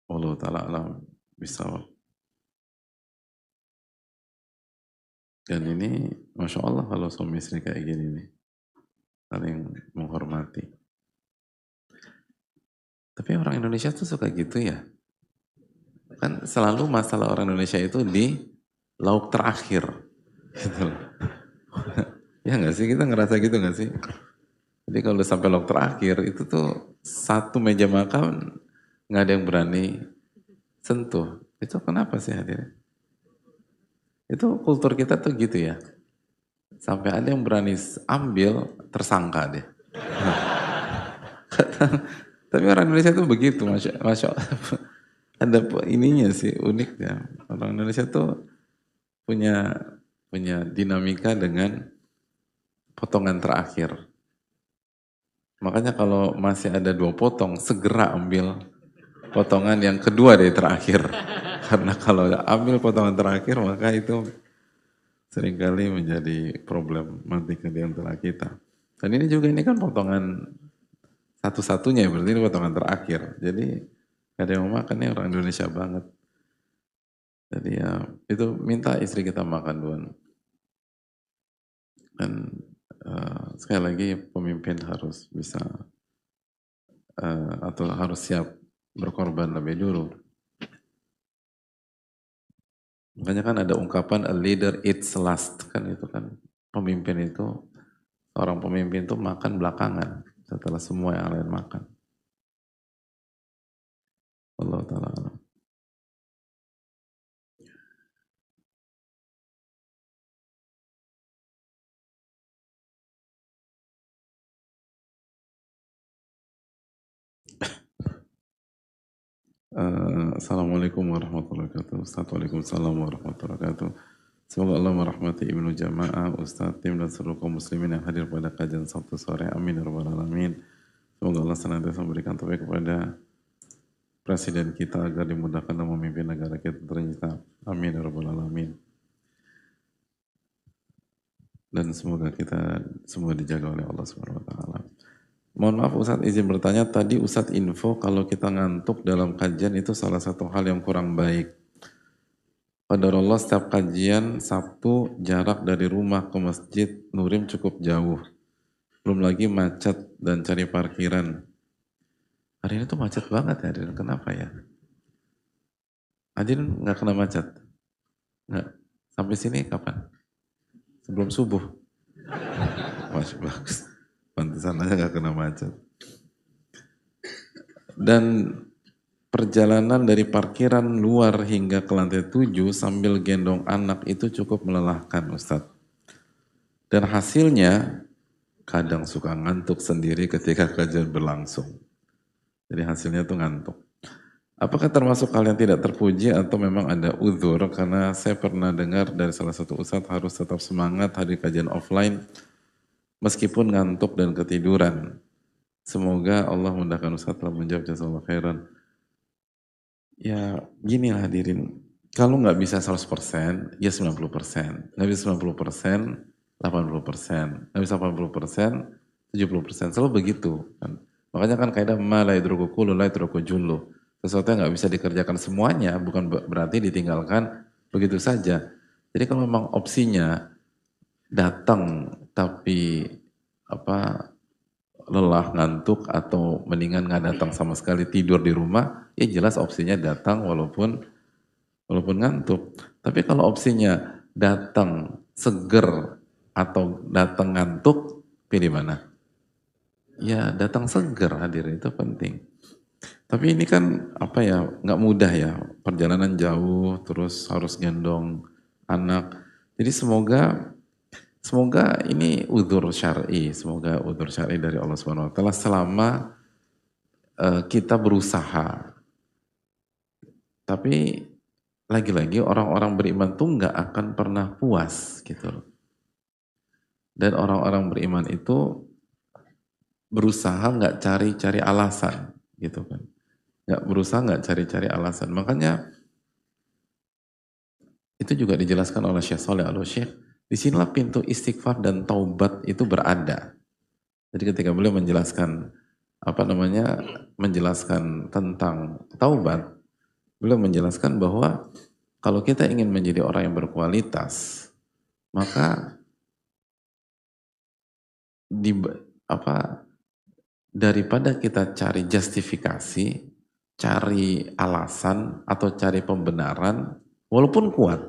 Allah taala alam bisawab. Dan ini masya Allah kalau suami istri kayak gini nih, saling menghormati. Tapi orang Indonesia tuh suka gitu ya. Kan selalu masalah orang Indonesia itu di lauk terakhir. Gitu. Ya nggak sih, kita ngerasa gitu nggak sih? Jadi kalau sampai lauk terakhir itu tuh satu meja makan nggak ada yang berani sentuh. Itu kenapa sih hadirin? Itu kultur kita tuh gitu ya. Sampai ada yang berani ambil, tersangka dia. Tapi orang Indonesia tuh begitu, masya Allah. Ada ininya sih, unik ya. Orang Indonesia tuh punya punya dinamika dengan potongan terakhir. Makanya kalau masih ada 2 potong, segera ambil potongan yang kedua dari terakhir. Karena kalau ambil potongan terakhir, maka itu seringkali menjadi problematika di antara kita. Dan ini kan potongan satu-satunya, berarti ini potongan terakhir. Jadi gak ada yang mau makan, nih orang Indonesia banget. Jadi ya itu minta istri kita makan duluan. Dan sekali lagi pemimpin harus bisa atau harus siap berkorban lebih dulu. Makanya kan ada ungkapan a leader eats last, kan itu kan pemimpin itu, orang pemimpin itu makan belakangan setelah semua yang lain makan. Allah Ta'ala alam. Assalamualaikum warahmatullahi wabarakatuh. Ustaz, waalaikumsalam warahmatullahi wabarakatuh. Semoga Allah merahmati Ibnu Jamaah, Ustaz, tim dan seluruh kaum muslimin yang hadir pada kajian Sabtu sore. Amin ya rabbal alamin. Semoga Allah senantiasa memberikan taufik kepada presiden kita agar dimudahkan dalam memimpin negara kita tercinta. Amin ya rabbal alamin. Dan semoga kita semua dijaga oleh Allah Subhanahu wa taala. Mohon maaf Ustadz, izin bertanya, tadi Ustadz info kalau kita ngantuk dalam kajian itu salah satu hal yang kurang baik. Qadarullah setiap kajian Sabtu jarak dari rumah ke Masjid Nurim cukup jauh. Belum lagi macet dan cari parkiran. Hari ini tuh macet banget ya, Adin. Kenapa ya? Adin nggak kena macet? Nggak. Sampai sini kapan? Sebelum subuh. Masih bagus. Pantesan aja gak kena macet. Dan perjalanan dari parkiran luar hingga ke lantai 7 sambil gendong anak itu cukup melelahkan, Ustadz. Dan hasilnya kadang suka ngantuk sendiri ketika kajian berlangsung. Jadi hasilnya tuh ngantuk. Apakah termasuk hal yang tidak terpuji atau memang ada uzur? Karena saya pernah dengar dari salah satu ustadz harus tetap semangat hadir kajian offline meskipun ngantuk dan ketiduran. Semoga Allah mudahkan ustadz telah menjawab, jazakallahu khairan. Ya gini lah hadirin, kalau nggak bisa 100%, ya 90%. Nggak bisa 90%, 80%. Nggak bisa 80%, 70%. Selalu begitu. Kan. Makanya kan kaidah ma la yadruku kullu la yadruku jullu. Sesuatu yang nggak bisa dikerjakan semuanya, bukan berarti ditinggalkan begitu saja. Jadi kalau memang opsinya datang tapi apa lelah, ngantuk, atau mendingan nggak datang sama sekali tidur di rumah, ya jelas opsinya datang walaupun ngantuk. Tapi kalau opsinya datang seger atau datang ngantuk, pilih mana? Ya datang seger hadirin itu penting. Tapi ini kan apa ya, nggak mudah ya, perjalanan jauh, terus harus gendong anak. Jadi semoga ini udzur syar'i, semoga udzur syar'i dari Allah Subhanahu wa taala selama kita berusaha. Tapi lagi-lagi orang-orang beriman tuh nggak akan pernah puas gitu loh. Dan orang-orang beriman itu berusaha nggak cari-cari alasan gitu kan. Nggak berusaha nggak cari-cari alasan. Makanya itu juga dijelaskan oleh Syekh Saleh Al-Syekh. Disinilah pintu istighfar dan taubat itu berada. Jadi ketika beliau menjelaskan menjelaskan tentang taubat, beliau menjelaskan bahwa kalau kita ingin menjadi orang yang berkualitas, maka di daripada kita cari justifikasi, cari alasan atau cari pembenaran, walaupun kuat,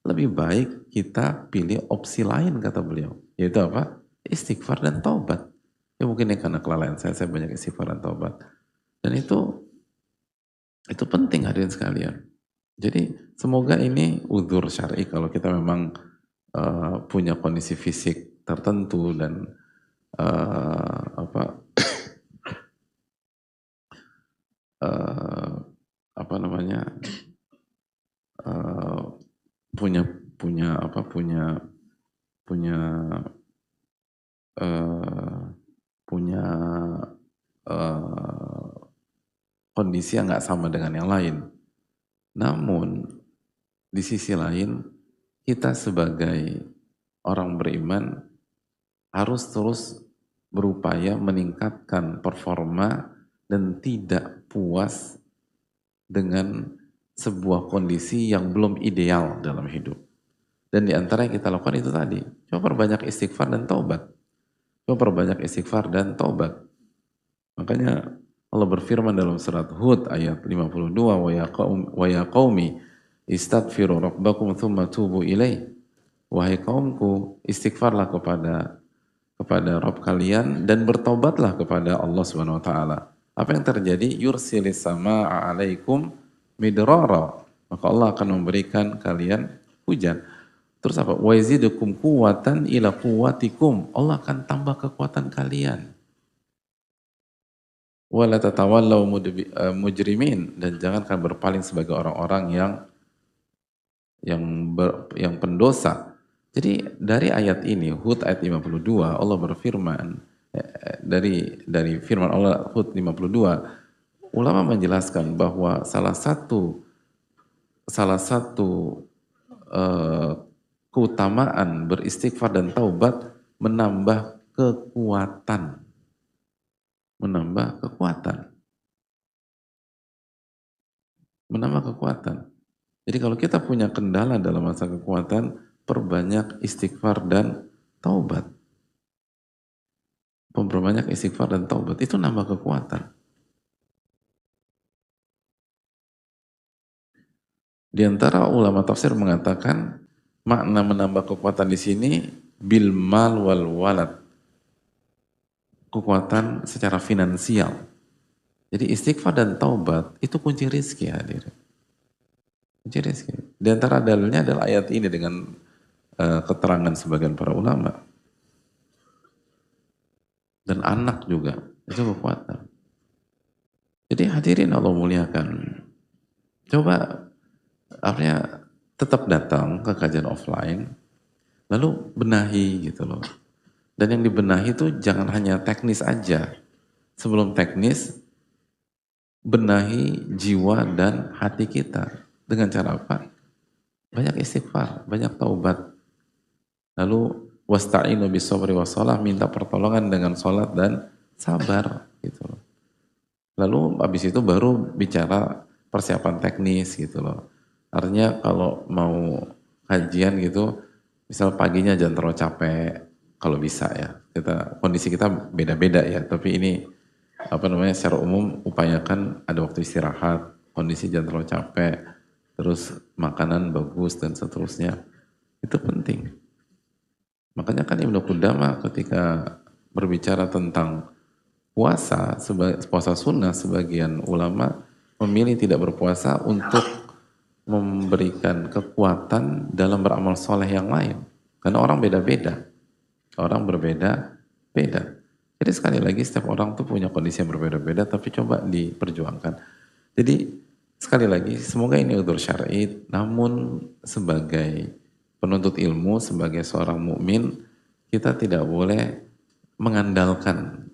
lebih baik kita pilih opsi lain kata beliau, yaitu apa? Istighfar dan taubat. Ya mungkin ini karena kelalaian saya banyak istighfar dan taubat. Dan itu penting hadirin sekalian. Jadi semoga ini udzur syar'i kalau kita memang punya kondisi fisik tertentu dan uh, apa uh, apa namanya uh, punya punya apa punya punya uh, punya uh, kondisi yang nggak sama dengan yang lain. Namun di sisi lain kita sebagai orang beriman harus terus berupaya meningkatkan performa dan tidak puas dengan sebuah kondisi yang belum ideal dalam hidup. Dan di antara yang kita lakukan itu tadi, coba perbanyak istighfar dan taubat. Coba perbanyak istighfar dan taubat. Makanya Allah berfirman dalam surat Hud ayat 52, wa ya qaumi istaghfiru rabbakum thumma tubu ilaih. Wahai kaumku, istighfarlah kepada Rabb kalian dan bertobatlah kepada Allah Subhanahu wa taala. Apa yang terjadi? Yursilis samaa'a 'alaikum midrara. Maka Allah akan memberikan kalian hujan. Terus apa? Wa yazidukum quwwatan ila quwwatikum. Allah akan tambah kekuatan kalian. Wa la tatawallaw mujrimin, dan jangan kalian berpaling sebagai orang-orang yang pendosa. Jadi dari ayat ini, Hud ayat 52, Allah berfirman, dari firman Allah Hud 52, ulama menjelaskan bahwa salah satu keutamaan beristighfar dan taubat menambah kekuatan. Menambah kekuatan. Jadi kalau kita punya kendala dalam masa kekuatan, perbanyak istighfar dan taubat. Memperbanyak istighfar dan taubat, itu nambah kekuatan. Di antara ulama tafsir mengatakan, Makna menambah kekuatan di sini bil mal wal walad, kekuatan secara finansial. Jadi istighfar dan taubat itu kunci rizki hadir. Kunci rizki. Di antara dalilnya adalah ayat ini dengan keterangan sebagian para ulama dan anak juga itu kekuatan. Jadi hadirin Allah muliakan. Coba artinya tetap datang ke kajian offline, lalu benahi gitu loh. Dan yang dibenahi itu jangan hanya teknis aja. Sebelum teknis, benahi jiwa dan hati kita. Dengan cara apa? Banyak istighfar, banyak taubat. Lalu wasta'inu bis-sabri wassalah, minta pertolongan dengan sholat dan sabar gitu loh. Lalu habis itu baru bicara persiapan teknis gitu loh. Artinya kalau mau kajian gitu, misal paginya jangan terlalu capek, kalau bisa ya. Kondisi kita beda-beda ya, tapi ini apa namanya secara umum upayakan ada waktu istirahat, kondisi jangan terlalu capek, terus makanan bagus dan seterusnya. Itu penting. Makanya kan Ibnu Qudamah ketika berbicara tentang puasa sunnah, sebagian ulama memilih tidak berpuasa untuk memberikan kekuatan dalam beramal soleh yang lain. Karena orang beda-beda. Orang berbeda-beda. Jadi sekali lagi setiap orang tuh punya kondisi yang berbeda-beda, tapi coba diperjuangkan. Jadi sekali lagi semoga ini udzur syar'i, namun sebagai penuntut ilmu, sebagai seorang mukmin, kita tidak boleh mengandalkan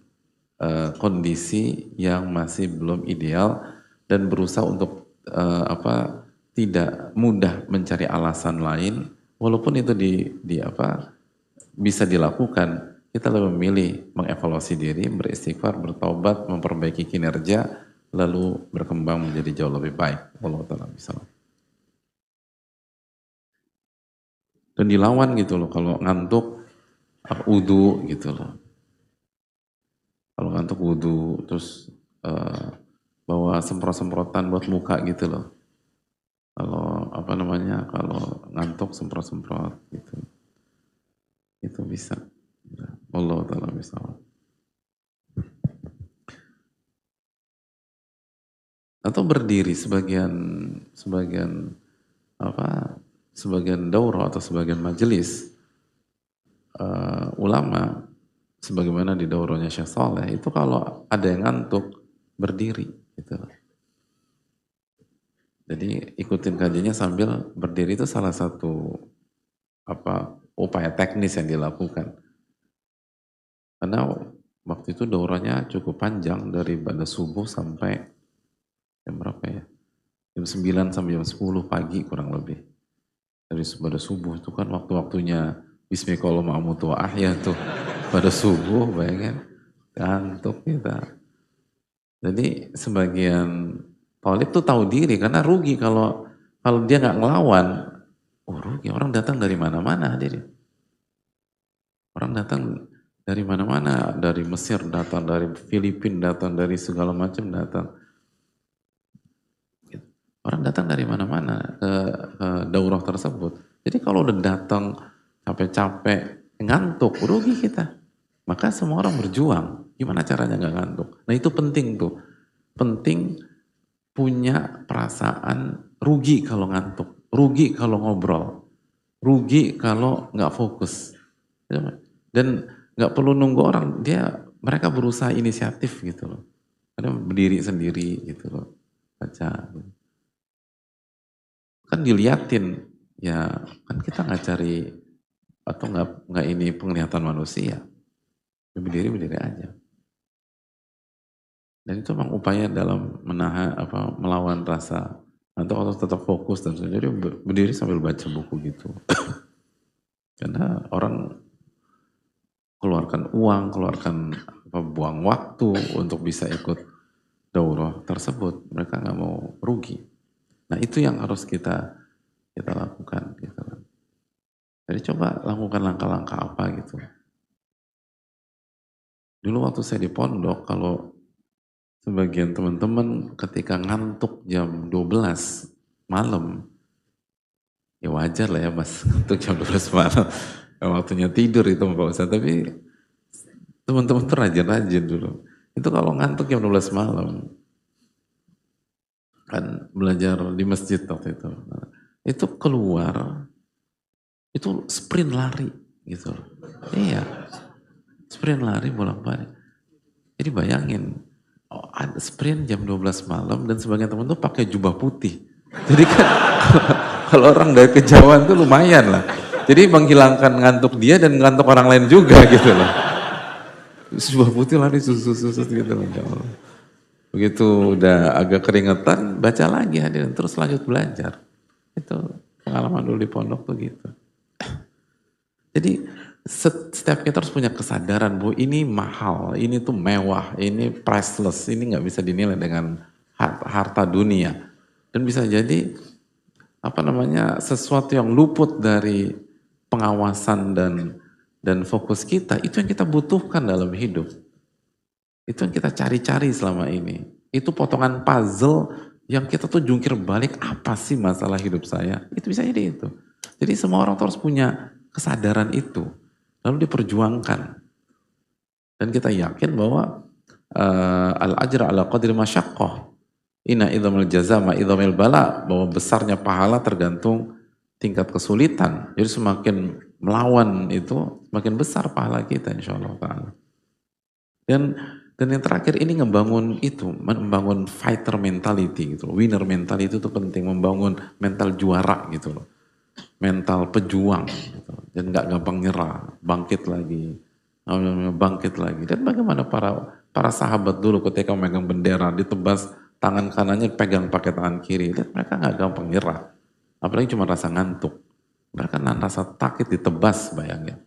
kondisi yang masih belum ideal dan berusaha untuk tidak mudah mencari alasan lain, walaupun itu bisa dilakukan. Kita lebih memilih mengevaluasi diri, beristighfar, bertaubat, memperbaiki kinerja, lalu berkembang menjadi jauh lebih baik. Allah Ta'ala bisa. Dan dilawan gitu loh, kalau ngantuk, wudu gitu loh. Kalau ngantuk wudu, terus bawa semprot-semprotan buat muka gitu loh. Kalau kalau ngantuk semprot-semprot gitu. Itu bisa. Allah Ta'ala bisa. Atau berdiri sebagian daurah atau sebagian majelis ulama sebagaimana di daurahnya Syekh Saleh itu kalau ada yang ngantuk berdiri gitu. Jadi ikutin kajiannya sambil berdiri itu salah satu upaya teknis yang dilakukan. Karena waktu itu daurahnya cukup panjang dari pada subuh sampai jam berapa ya? Jam 9 sampai jam 10 pagi kurang lebih. Dari pada subuh itu kan waktu-waktunya Bismillah ma'amutu wa ahya tuh. Pada subuh bayangin ngantuk kita. Jadi sebagian Thalib tuh tahu diri karena rugi kalau dia nggak ngelawan. Oh rugi, orang datang dari mana-mana hadirin. Orang datang dari mana-mana, dari Mesir datang, dari Filipina datang, dari segala macam datang. Orang datang dari mana-mana ke daurah tersebut. Jadi kalau udah datang capek-capek, ngantuk, rugi kita. Maka semua orang berjuang. Gimana caranya nggak ngantuk? Nah itu penting tuh. Penting punya perasaan rugi kalau ngantuk, rugi kalau ngobrol, rugi kalau nggak fokus. Dan nggak perlu nunggu orang, mereka berusaha inisiatif gitu loh. Ada berdiri sendiri gitu loh, baca. Kan diliatin, ya kan kita nggak cari atau nggak ini penglihatan manusia, berdiri aja. Dan itu memang upaya dalam melawan rasa atau harus tetap fokus dan jadi berdiri sambil baca buku gitu. Karena orang keluarkan uang, buang waktu untuk bisa ikut daurah tersebut, mereka nggak mau rugi. Nah itu yang harus kita lakukan. Gitu. Jadi coba lakukan langkah-langkah apa gitu. Dulu waktu saya di pondok, kalau sebagian teman-teman ketika ngantuk jam 12 malam, Ya wajar lah ya mas, untuk jam 12 malam. Waktunya tidur itu Pak Ustadz. Tapi teman-teman tuh rajin-rajin dulu. Itu kalau ngantuk jam 12 malam, kan belajar di masjid waktu itu. Itu keluar, itu sprint lari gitu. Iya, sprint lari bolak-balik. Jadi bayangin, ada sprint jam 12 malam dan sebagian teman tuh pakai jubah putih. Jadi kan kalau orang dari kejauhan tuh lumayan lah. Jadi menghilangkan ngantuk dia dan ngantuk orang lain juga gitu loh. Jubah putih lari susu gitu loh. Ya Allah. Begitu udah agak keringetan, baca lagi hadirin terus lanjut belajar. Itu pengalaman dulu di pondok tuh gitu. Jadi setiap kita harus punya kesadaran bahwa ini mahal, ini tuh mewah, ini priceless, ini nggak bisa dinilai dengan harta dunia. Dan bisa jadi apa namanya sesuatu yang luput dari pengawasan dan fokus kita, itu yang kita butuhkan dalam hidup. Itu yang kita cari-cari selama ini. Itu potongan puzzle yang kita tuh jungkir balik, apa sih masalah hidup saya? Itu bisa jadi itu. Jadi semua orang tuh harus punya kesadaran itu. Lalu diperjuangkan. Dan kita yakin bahwa al-ajra ala qadri masyaqqah. Inna idhamil jaza ma idhamil bala. Bahwa besarnya pahala tergantung tingkat kesulitan. Jadi semakin melawan itu, semakin besar pahala kita insyaAllah ta'ala. Dan yang terakhir ini ngebangun itu, membangun fighter mentality gitu loh. Winner mentality itu penting, membangun mental juara gitu loh. Mental pejuang gitu. Dan gak gampang nyerah, bangkit lagi. Dan bagaimana para sahabat dulu ketika memegang bendera, ditebas tangan kanannya pegang pakai tangan kiri. Lihat mereka gak gampang nyerah. Apalagi cuma rasa ngantuk. Mereka rasa takut ditebas bayangin.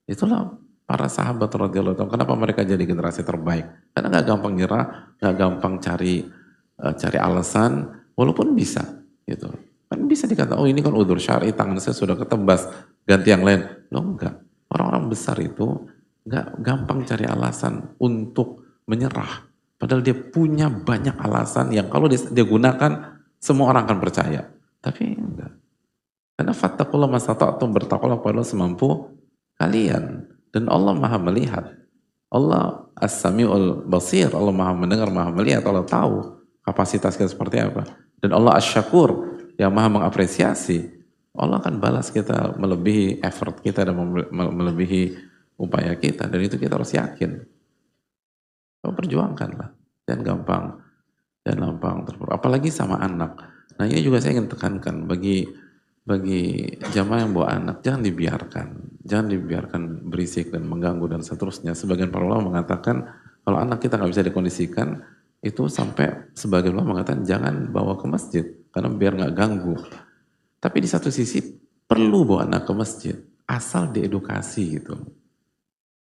Itulah para sahabat radhiyallahu anhum, kenapa mereka jadi generasi terbaik? Karena nggak gampang nyerah, nggak gampang cari alasan, walaupun bisa, gitu. Kan bisa dikata, oh ini kan udzur syar'i, tangan saya sudah ketebas, ganti yang lain. Loh enggak, orang-orang besar itu nggak gampang cari alasan untuk menyerah. Padahal dia punya banyak alasan yang kalau dia gunakan, semua orang akan percaya. Tapi enggak. Karena fattakullah mastata'tum, bertakwalah kepada Allah semampu kalian. Dan Allah maha melihat. Allah as-sami'ul basir. Allah maha mendengar, maha melihat. Allah tahu kapasitas kita seperti apa. Dan Allah as-syakur yang maha mengapresiasi. Allah akan balas kita melebihi effort kita dan melebihi upaya kita. Dan itu kita harus yakin. Perjuangkanlah. Jangan gampang terpuruk. Apalagi sama anak. Nah ini juga saya ingin tekankan bagi jamaah yang bawa anak, jangan dibiarkan berisik dan mengganggu dan seterusnya. Sebagian para ulama mengatakan kalau anak kita nggak bisa dikondisikan, itu sampai sebagian ulama mengatakan jangan bawa ke masjid karena biar nggak ganggu. Tapi di satu sisi perlu bawa anak ke masjid asal diedukasi gitu.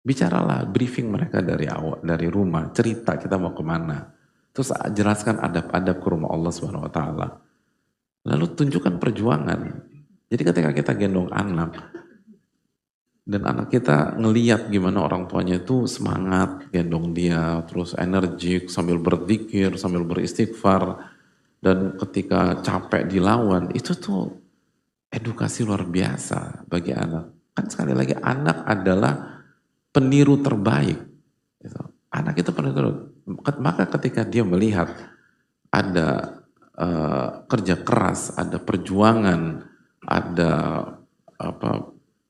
Bicaralah, briefing mereka dari rumah, cerita kita mau kemana, terus jelaskan adab-adab ke rumah Allah Subhanahu Wa Taala. Lalu tunjukkan perjuangan. Jadi ketika kita gendong anak, dan anak kita ngeliat gimana orang tuanya itu semangat gendong dia, terus energik, sambil berzikir, sambil beristighfar, dan ketika capek dilawan, itu tuh edukasi luar biasa bagi anak. Kan sekali lagi anak adalah peniru terbaik. Anak itu peniru. Maka ketika dia melihat ada kerja keras, ada perjuangan, ada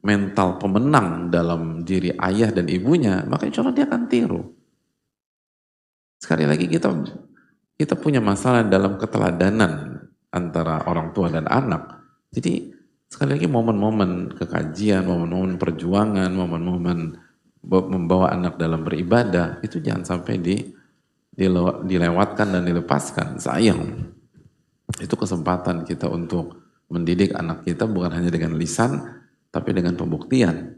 mental pemenang dalam diri ayah dan ibunya, maka insya Allah dia akan tiru. Sekali lagi kita punya masalah dalam keteladanan antara orang tua dan anak. Jadi sekali lagi momen-momen kekajian, momen-momen perjuangan, momen-momen membawa anak dalam beribadah, itu jangan sampai dilewatkan dan dilepaskan. Sayang. Itu kesempatan kita untuk mendidik anak kita bukan hanya dengan lisan, tapi dengan pembuktian.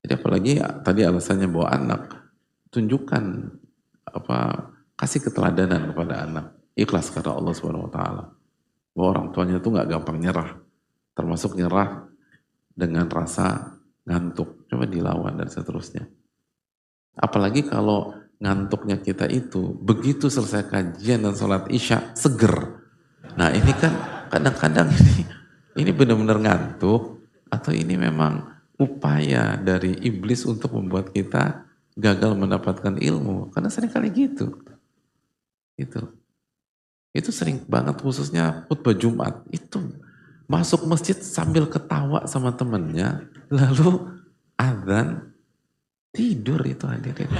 Jadi apalagi tadi alasannya bawa anak, tunjukkan kasih keteladanan kepada anak, ikhlas karena Allah Subhanahu Wa Taala. Bahwa orang tuanya itu nggak gampang nyerah, termasuk nyerah dengan rasa ngantuk, coba dilawan dan seterusnya. Apalagi kalau ngantuknya kita itu begitu selesai kajian dan sholat isya seger. Nah ini kan kadang-kadang ini Ini benar-benar ngantuk atau ini memang upaya dari iblis untuk membuat kita gagal mendapatkan ilmu? Karena sering kali gitu. Itu. Itu sering banget khususnya khutbah Jumat. Itu masuk masjid sambil ketawa sama temennya, lalu azan tidur itu hadirin.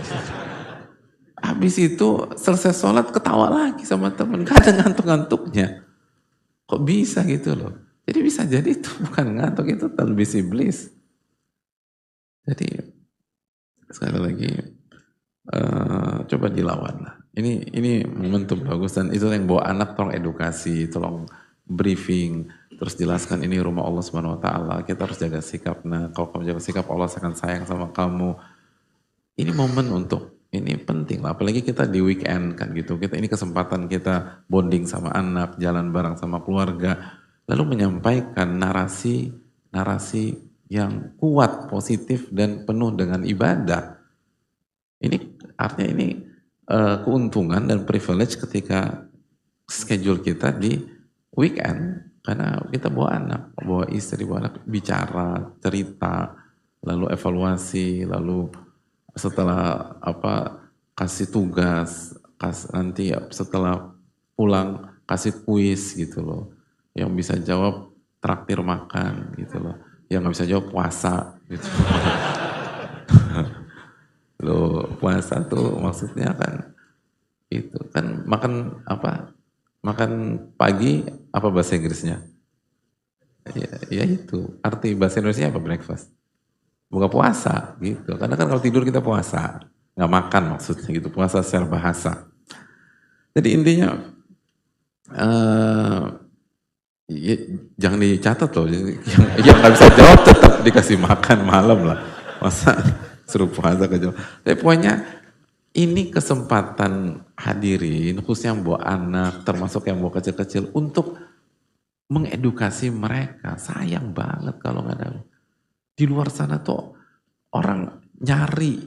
Habis itu selesai sholat ketawa lagi sama temen, gak ada ngantuk-ngantuknya. Kok bisa gitu loh? Jadi bisa jadi itu bukan ngantuk, itu talbis iblis. Jadi sekali lagi coba dilawan lah. Ini momentum bagus dan itu yang bawa anak tolong edukasi, tolong briefing, terus jelaskan ini rumah Allah Subhanahu Wa Taala. Kita harus jaga sikap. Nah, kalau kamu jaga sikap, Allah akan sayang sama kamu. Ini momen untuk ini penting lah. Apalagi kita di weekend kan gitu. Kita ini kesempatan kita bonding sama anak, jalan bareng sama keluarga, lalu menyampaikan narasi yang kuat, positif dan penuh dengan ibadah. Ini artinya ini keuntungan dan privilege ketika schedule kita di weekend karena kita bawa anak, bawa istri, bawa anak bicara, cerita, lalu evaluasi, lalu setelah apa kasih tugas, nanti setelah pulang kasih kuis gitu loh. Yang bisa jawab traktir makan gitu loh. Yang nggak bisa jawab puasa gitu. Loh, puasa tuh maksudnya kan itu kan makan apa? Makan pagi apa bahasa Inggrisnya? Ya itu. Arti bahasa Indonesia apa breakfast? Buka puasa gitu. Karena kan kalau tidur kita puasa, nggak makan maksudnya gitu. Puasa secara bahasa. Jadi intinya eh ya, jangan dicatat loh. Yang nggak bisa jawab tetap dikasih makan malam lah. Masa suruh puasa ke jawab. Tapi pokoknya ini kesempatan hadirin, khususnya yang bawa anak, termasuk yang bawa kecil-kecil, untuk mengedukasi mereka. Sayang banget kalau nggak ada. Di luar sana tuh orang nyari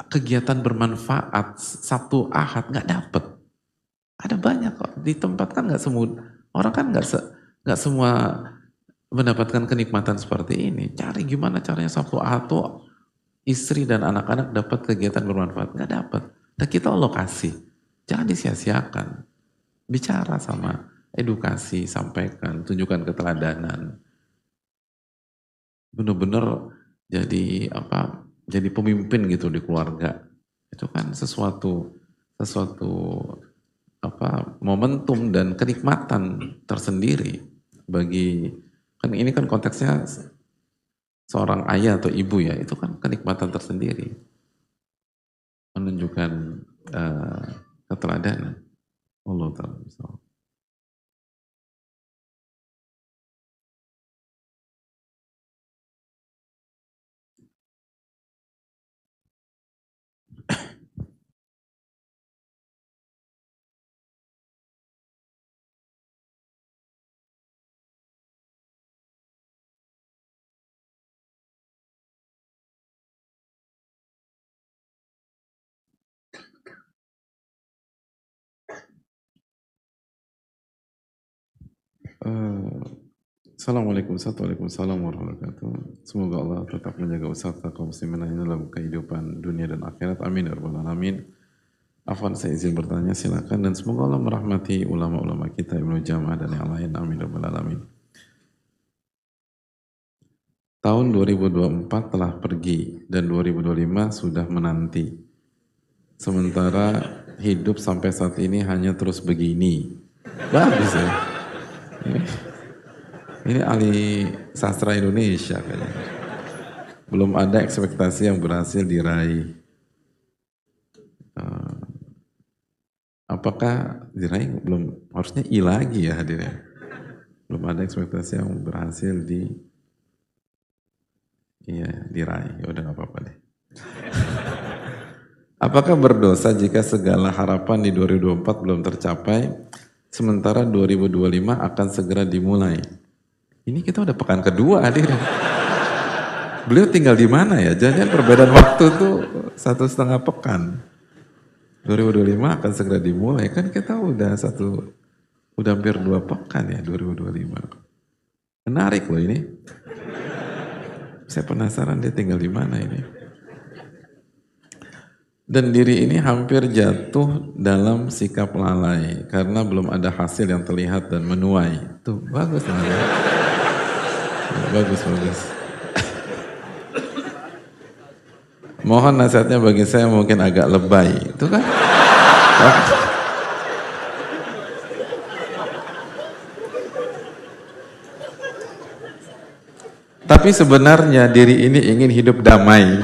kegiatan bermanfaat Sabtu Ahad nggak dapet. Ada banyak kok di tempat kan nggak semua orang kan nggak semua mendapatkan kenikmatan seperti ini. Cari gimana caranya Sabtu Ahad tuh istri dan anak-anak dapat kegiatan bermanfaat, nggak dapat. Dan kita Allah kasih, jangan disia-siakan. Bicara sama, edukasi, sampaikan, tunjukkan keteladanan. Benar-benar jadi apa? Jadi pemimpin gitu di keluarga. Itu kan sesuatu apa momentum dan kenikmatan tersendiri bagi kan ini kan konteksnya seorang ayah atau ibu ya, itu kan kenikmatan tersendiri. Menunjukkan keteladanan. Allah Ta'ala. Assalamualaikum warahmatullahi wabarakatuh. Semoga Allah tetap menjaga usaha kaum muslimin ini dalam kehidupan dunia dan akhirat. Amin ya rabbal alamin. Afwan saya izin bertanya silakan dan semoga Allah merahmati ulama-ulama kita Ibnu Jama'ah dan yang lain. Amin ya rabbal alamin. Tahun 2024 telah pergi dan 2025 sudah menanti. Sementara hidup sampai saat ini hanya terus begini. Bagus ya. Ini ahli sastra Indonesia kayaknya. Belum ada ekspektasi yang berhasil diraih. Apakah diraih? Belum, harusnya I lagi ya hadirnya. Belum ada ekspektasi yang berhasil diraih. Ya udah gak apa-apa deh. Apakah berdosa jika segala harapan di 2024 belum tercapai, sementara 2025 akan segera dimulai? Ini kita udah pekan kedua hadir. Beliau tinggal di mana ya? Jangan perbedaan waktu tuh 1,5 pekan. 2025 akan segera dimulai. Kan kita udah hampir 2 pekan ya 2025. Menarik loh ini. Saya penasaran dia tinggal di mana ini. Dan diri ini hampir jatuh dalam sikap lalai karena belum ada hasil yang terlihat dan menuai. Tuh bagus lah. Ya. Bagus. Mohon nasihatnya bagi saya mungkin agak lebay. Itu kan? Tapi sebenarnya diri ini ingin hidup damai.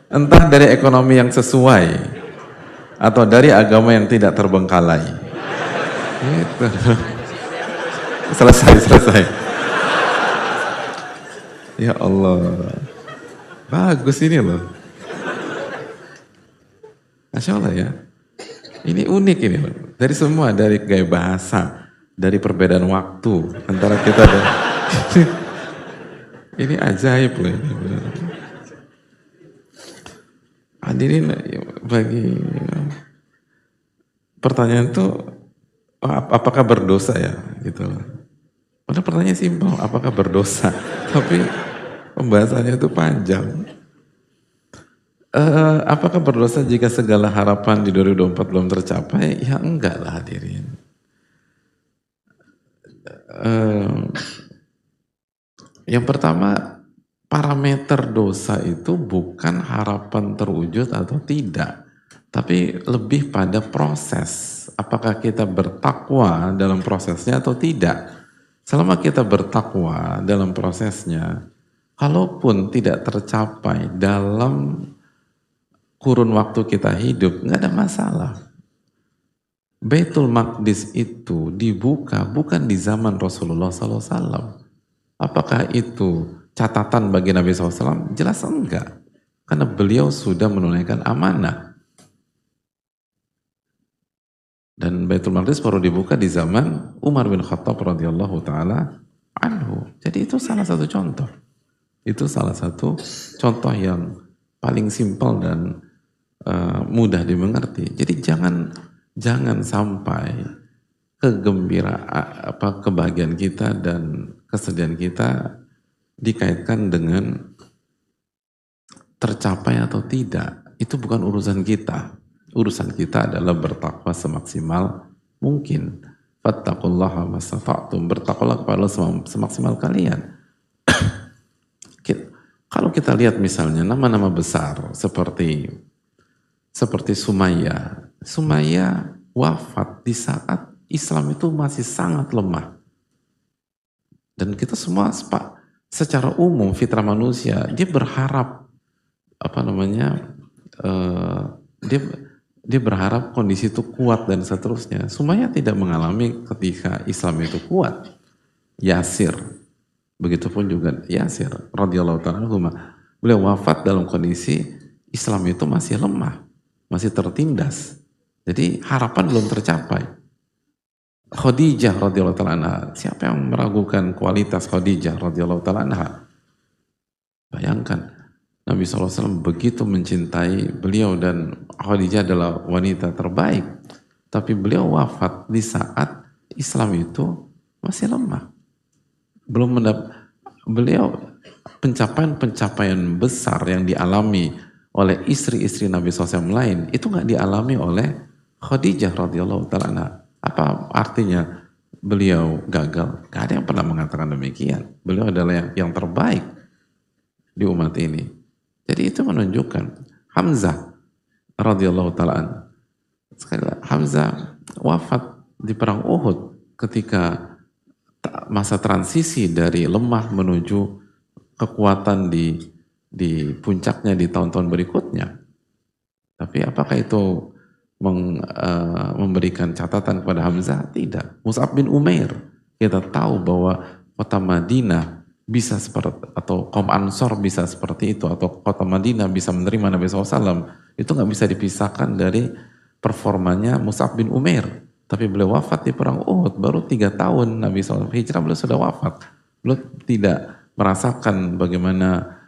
Entah dari ekonomi yang sesuai atau dari agama yang tidak terbengkalai. Gitu. Selesai. Ya Allah. Bagus ini loh. Masya Allah ya. Ini unik ini loh. Dari semua, dari gaya bahasa, dari perbedaan waktu antara kita dan ini ajaib loh ini. Hadirin bagi pertanyaan itu apakah berdosa ya gitu loh. Padahal pertanyaan simpel, apakah berdosa? Tapi pembahasannya itu panjang. Apakah berdosa jika segala harapan di 2024 belum tercapai? Ya enggak lah hadirin. Yang pertama, parameter dosa itu bukan harapan terwujud atau tidak, tapi lebih pada proses. Apakah kita bertakwa dalam prosesnya atau tidak? Selama kita bertakwa dalam prosesnya, kalaupun tidak tercapai dalam kurun waktu kita hidup, nggak ada masalah. Baitul Maqdis itu dibuka bukan di zaman Rasulullah SAW. Apakah itu catatan bagi Nabi SAW? Jelas enggak. Karena beliau sudah menunaikan amanah. Dan Baitul Maqdis baru dibuka di zaman Umar bin Khattab radhiyallahu ta'ala anhu. Jadi itu salah satu contoh. Itu salah satu contoh yang paling simpel dan mudah dimengerti. Jadi jangan sampai kebahagiaan kita dan kesedihan kita dikaitkan dengan tercapai atau tidak. Itu bukan urusan kita. Urusan kita adalah bertakwa semaksimal mungkin. Fattaqullaha mastata'tum. Bertakwalah kepada Allah semaksimal kalian. Kalau kita lihat misalnya nama-nama besar seperti Sumayyah. Sumayyah wafat di saat Islam itu masih sangat lemah. Dan kita semua secara umum fitrah manusia dia berharap dia berharap kondisi itu kuat dan seterusnya. Sumayyah tidak mengalami ketika Islam itu kuat. Yasir, begitupun juga Yasir radhiyallahu ta'ala anhu, beliau wafat dalam kondisi Islam itu masih lemah, masih tertindas. Jadi harapan belum tercapai. Khadijah radhiyallahu ta'ala anha, siapa yang meragukan kualitas Khadijah radhiyallahu ta'ala anha? Bayangkan, Nabi SAW begitu mencintai beliau dan Khadijah adalah wanita terbaik. Tapi beliau wafat di saat Islam itu masih lemah. Beliau pencapaian besar yang dialami oleh istri-istri Nabi SAW lain, itu nggak dialami oleh Khadijah radhiyallahu ta'ala anha. Apa artinya beliau gagal? Gak ada yang pernah mengatakan demikian. Beliau adalah yang terbaik di umat ini. Jadi itu menunjukkan Hamzah radhiyallahu ta'ala sekali lagi, Hamzah wafat di perang Uhud ketika masa transisi dari lemah menuju kekuatan di puncaknya di tahun-tahun berikutnya. Tapi apakah itu memberikan catatan kepada Hamzah? Tidak. Mus'ab bin Umair, kita tahu bahwa kota Madinah bisa seperti, atau kaum Ansor bisa seperti itu, atau kota Madinah bisa menerima Nabi SAW, itu nggak bisa dipisahkan dari performanya Mus'ab bin Umair. Tapi beliau wafat di perang Uhud, baru 3 tahun Nabi SAW hijrah, beliau sudah wafat. Beliau tidak merasakan bagaimana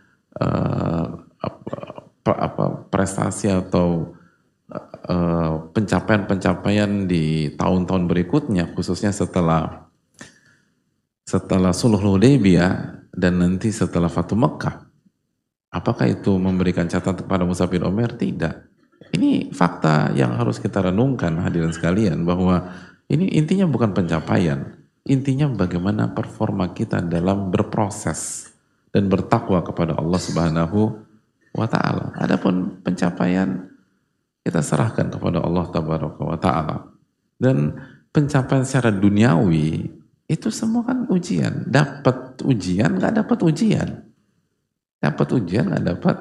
prestasi atau pencapaian-pencapaian di tahun-tahun berikutnya, khususnya setelah Sulh Hudaybiyah dan nanti setelah Fatu Mekkah, apakah itu memberikan catatan kepada Mus'ab bin Umair? Tidak. Ini fakta yang harus kita renungkan, hadirin sekalian, bahwa ini intinya bukan pencapaian, intinya bagaimana performa kita dalam berproses dan bertakwa kepada Allah Subhanahu wa Ta'ala. Adapun pencapaian kita serahkan kepada Allah Tabaraka wa Ta'ala. Dan pencapaian secara duniawi itu semua kan ujian. Dapat ujian, nggak dapat ujian. Dapat ujian, nggak dapat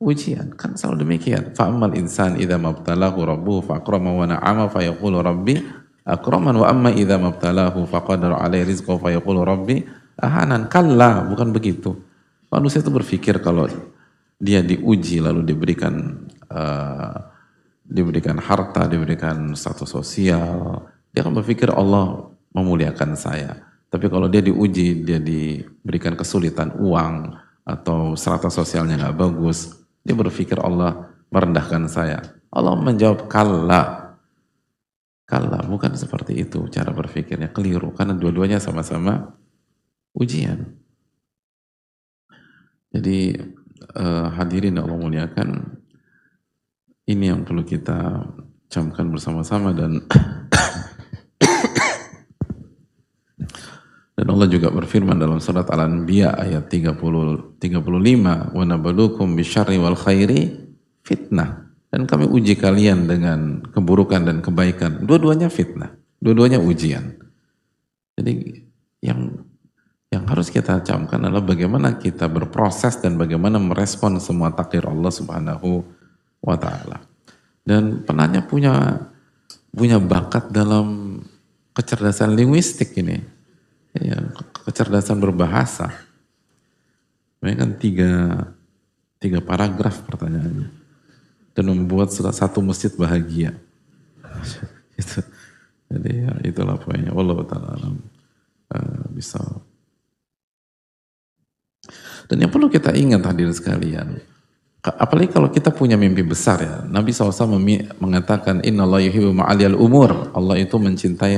ujian. Kan selalu demikian. Fa'amal insan idza mabtalahu rabbuhu fa'akramahu wa na'ama fayaqulu rabbi akraman wa amma idza mabtalahu faqadara alaihi rizqahu fayaqulu rabbi ahanan. Kalla, bukan begitu. Manusia itu berpikir kalau dia diuji lalu diberikan harta, diberikan status sosial, dia akan berpikir Allah memuliakan saya. Tapi kalau dia diuji, dia diberikan kesulitan uang atau strata sosialnya nggak bagus, dia berpikir Allah merendahkan saya. Allah menjawab kalla. Kalla, bukan seperti itu cara berpikirnya, keliru. Karena dua-duanya sama-sama ujian. Jadi hadirin Allah muliakan, ini yang perlu kita camkan bersama-sama. Dan Allah juga berfirman dalam surat Al-Anbiya ayat 35, wa nabluukum bisyarri wal khairi fitnah, dan kami uji kalian dengan keburukan dan kebaikan. Dua-duanya fitnah, dua-duanya ujian. Jadi yang harus kita camkan adalah bagaimana kita berproses dan bagaimana merespon semua takdir Allah Subhanahu wa Ta'ala. Dan penanya punya bakat dalam kecerdasan linguistik ini, ya, kecerdasan berbahasa. Ini kan tiga paragraf pertanyaannya, dan membuat satu masjid bahagia. Jadi ya, itulah poinnya. Wallahu ta'ala alam bisa. Dan yang perlu kita ingat hadirin sekalian, apalagi kalau kita punya mimpi besar ya. Nabi SAW mengatakan innallaha yuhibbu ma'aliyal umur. Allah itu mencintai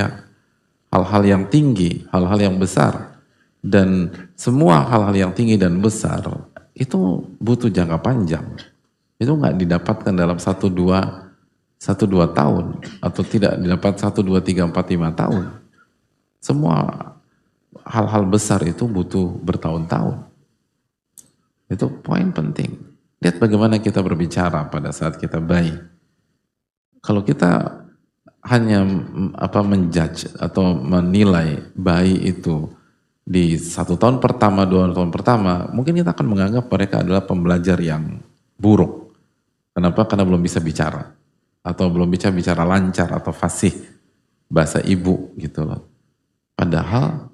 hal-hal yang tinggi, hal-hal yang besar. Dan semua hal-hal yang tinggi dan besar itu butuh jangka panjang. Itu nggak didapatkan dalam 1-2 tahun, atau tidak didapat 1-2-3-4-5 tahun. Semua hal-hal besar itu butuh bertahun-tahun. Itu poin penting. Lihat bagaimana kita berbicara pada saat kita bayi. Kalau kita hanya menjudge atau menilai bayi itu di 1 tahun pertama, 2 tahun pertama, mungkin kita akan menganggap mereka adalah pembelajar yang buruk. Kenapa? Karena belum bisa bicara, atau belum bisa bicara lancar atau fasih bahasa ibu gitu loh. Padahal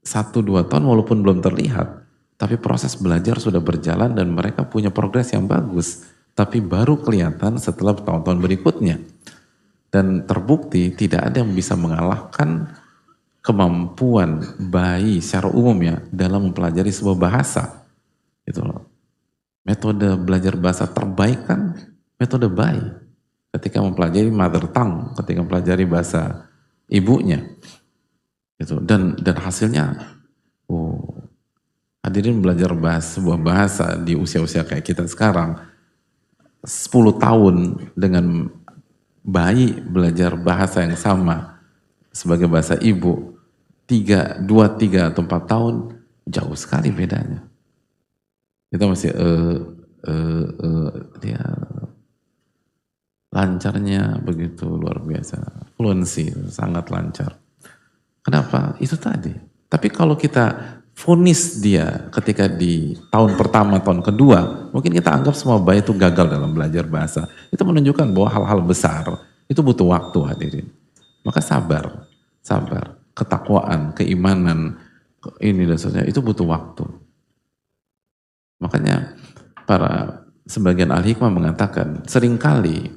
1-2 tahun walaupun belum terlihat, tapi proses belajar sudah berjalan dan mereka punya progres yang bagus, tapi baru kelihatan setelah tahun-tahun berikutnya. Dan terbukti tidak ada yang bisa mengalahkan kemampuan bayi secara umumnya dalam mempelajari sebuah bahasa. Gitu loh. Metode belajar bahasa terbaik kan metode bayi. Ketika mempelajari mother tongue, ketika mempelajari bahasa ibunya. Gitu. Dan hasilnya, hadirin belajar sebuah bahasa di usia-usia kayak kita sekarang, 10 tahun dengan bayi belajar bahasa yang sama sebagai bahasa ibu, 2, 3 atau 4 tahun, jauh sekali bedanya. Kita masih dia lancarnya begitu luar biasa, fluency sangat lancar. Kenapa? Itu tadi. Tapi kalau kita vonis dia ketika di tahun pertama, tahun kedua, mungkin kita anggap semua bayi itu gagal dalam belajar bahasa. Itu menunjukkan bahwa hal-hal besar itu butuh waktu, hadirin. Maka sabar. Ketakwaan, keimanan, ini dan sebagainya, itu butuh waktu. Makanya sebagian ahli hikmah mengatakan, seringkali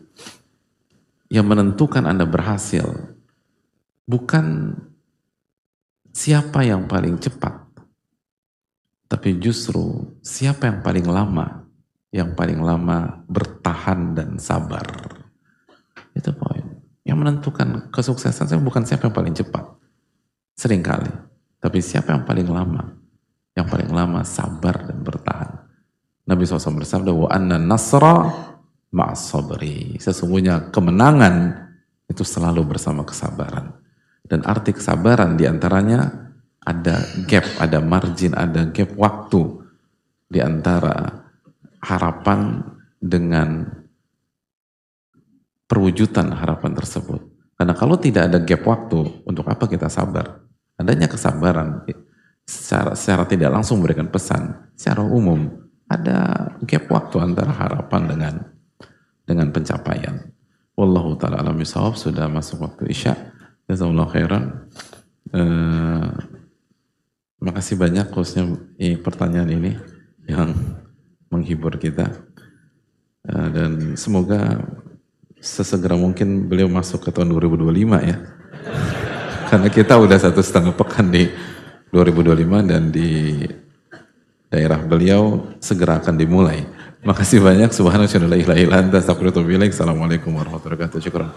yang menentukan Anda berhasil bukan siapa yang paling cepat, tapi justru siapa yang paling lama yang paling lama bertahan dan sabar. Itu poin. Yang menentukan kesuksesan saya bukan siapa yang paling cepat, seringkali, tapi siapa yang paling lama. Yang paling lama sabar dan bertahan. Nabi SAW bersabda, wa anna nasra ma'as sabri. Sesungguhnya kemenangan itu selalu bersama kesabaran. Dan arti kesabaran diantaranya ada gap, ada margin, ada gap waktu di antara harapan dengan perwujudan harapan tersebut. Karena kalau tidak ada gap waktu, untuk apa kita sabar? Adanya kesabaran secara tidak langsung memberikan pesan. Secara umum ada gap waktu antara harapan dengan pencapaian. Wallahu ta'ala alam bisawab. Sudah masuk waktu Isya. Jazakallahu khairan. Makasih banyak khususnya pertanyaan ini yang menghibur kita, dan semoga sesegera mungkin beliau masuk ke tahun 2025 ya, karena kita udah 1,5 pekan di 2025 dan di daerah beliau segera akan dimulai. Makasih banyak. Subhanallah, la ilaha illa anta, astaghfiruka wa atubu ilaik. Assalamualaikum warahmatullahi wabarakatuh. Syukran.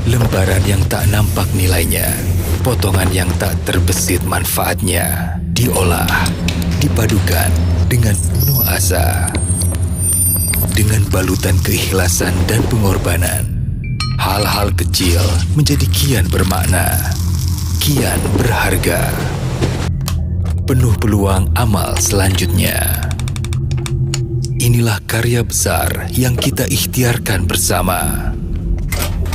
Lembaran yang tak nampak nilainya, potongan yang tak terbesit manfaatnya, diolah, dipadukan dengan penuh asa. Dengan balutan keikhlasan dan pengorbanan, hal-hal kecil menjadi kian bermakna, kian berharga. Penuh peluang amal selanjutnya. Inilah karya besar yang kita ikhtiarkan bersama.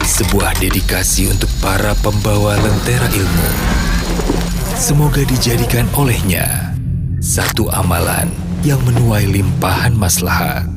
Sebuah dedikasi untuk para pembawa lentera ilmu. Semoga dijadikan olehnya satu amalan yang menuai limpahan maslahat.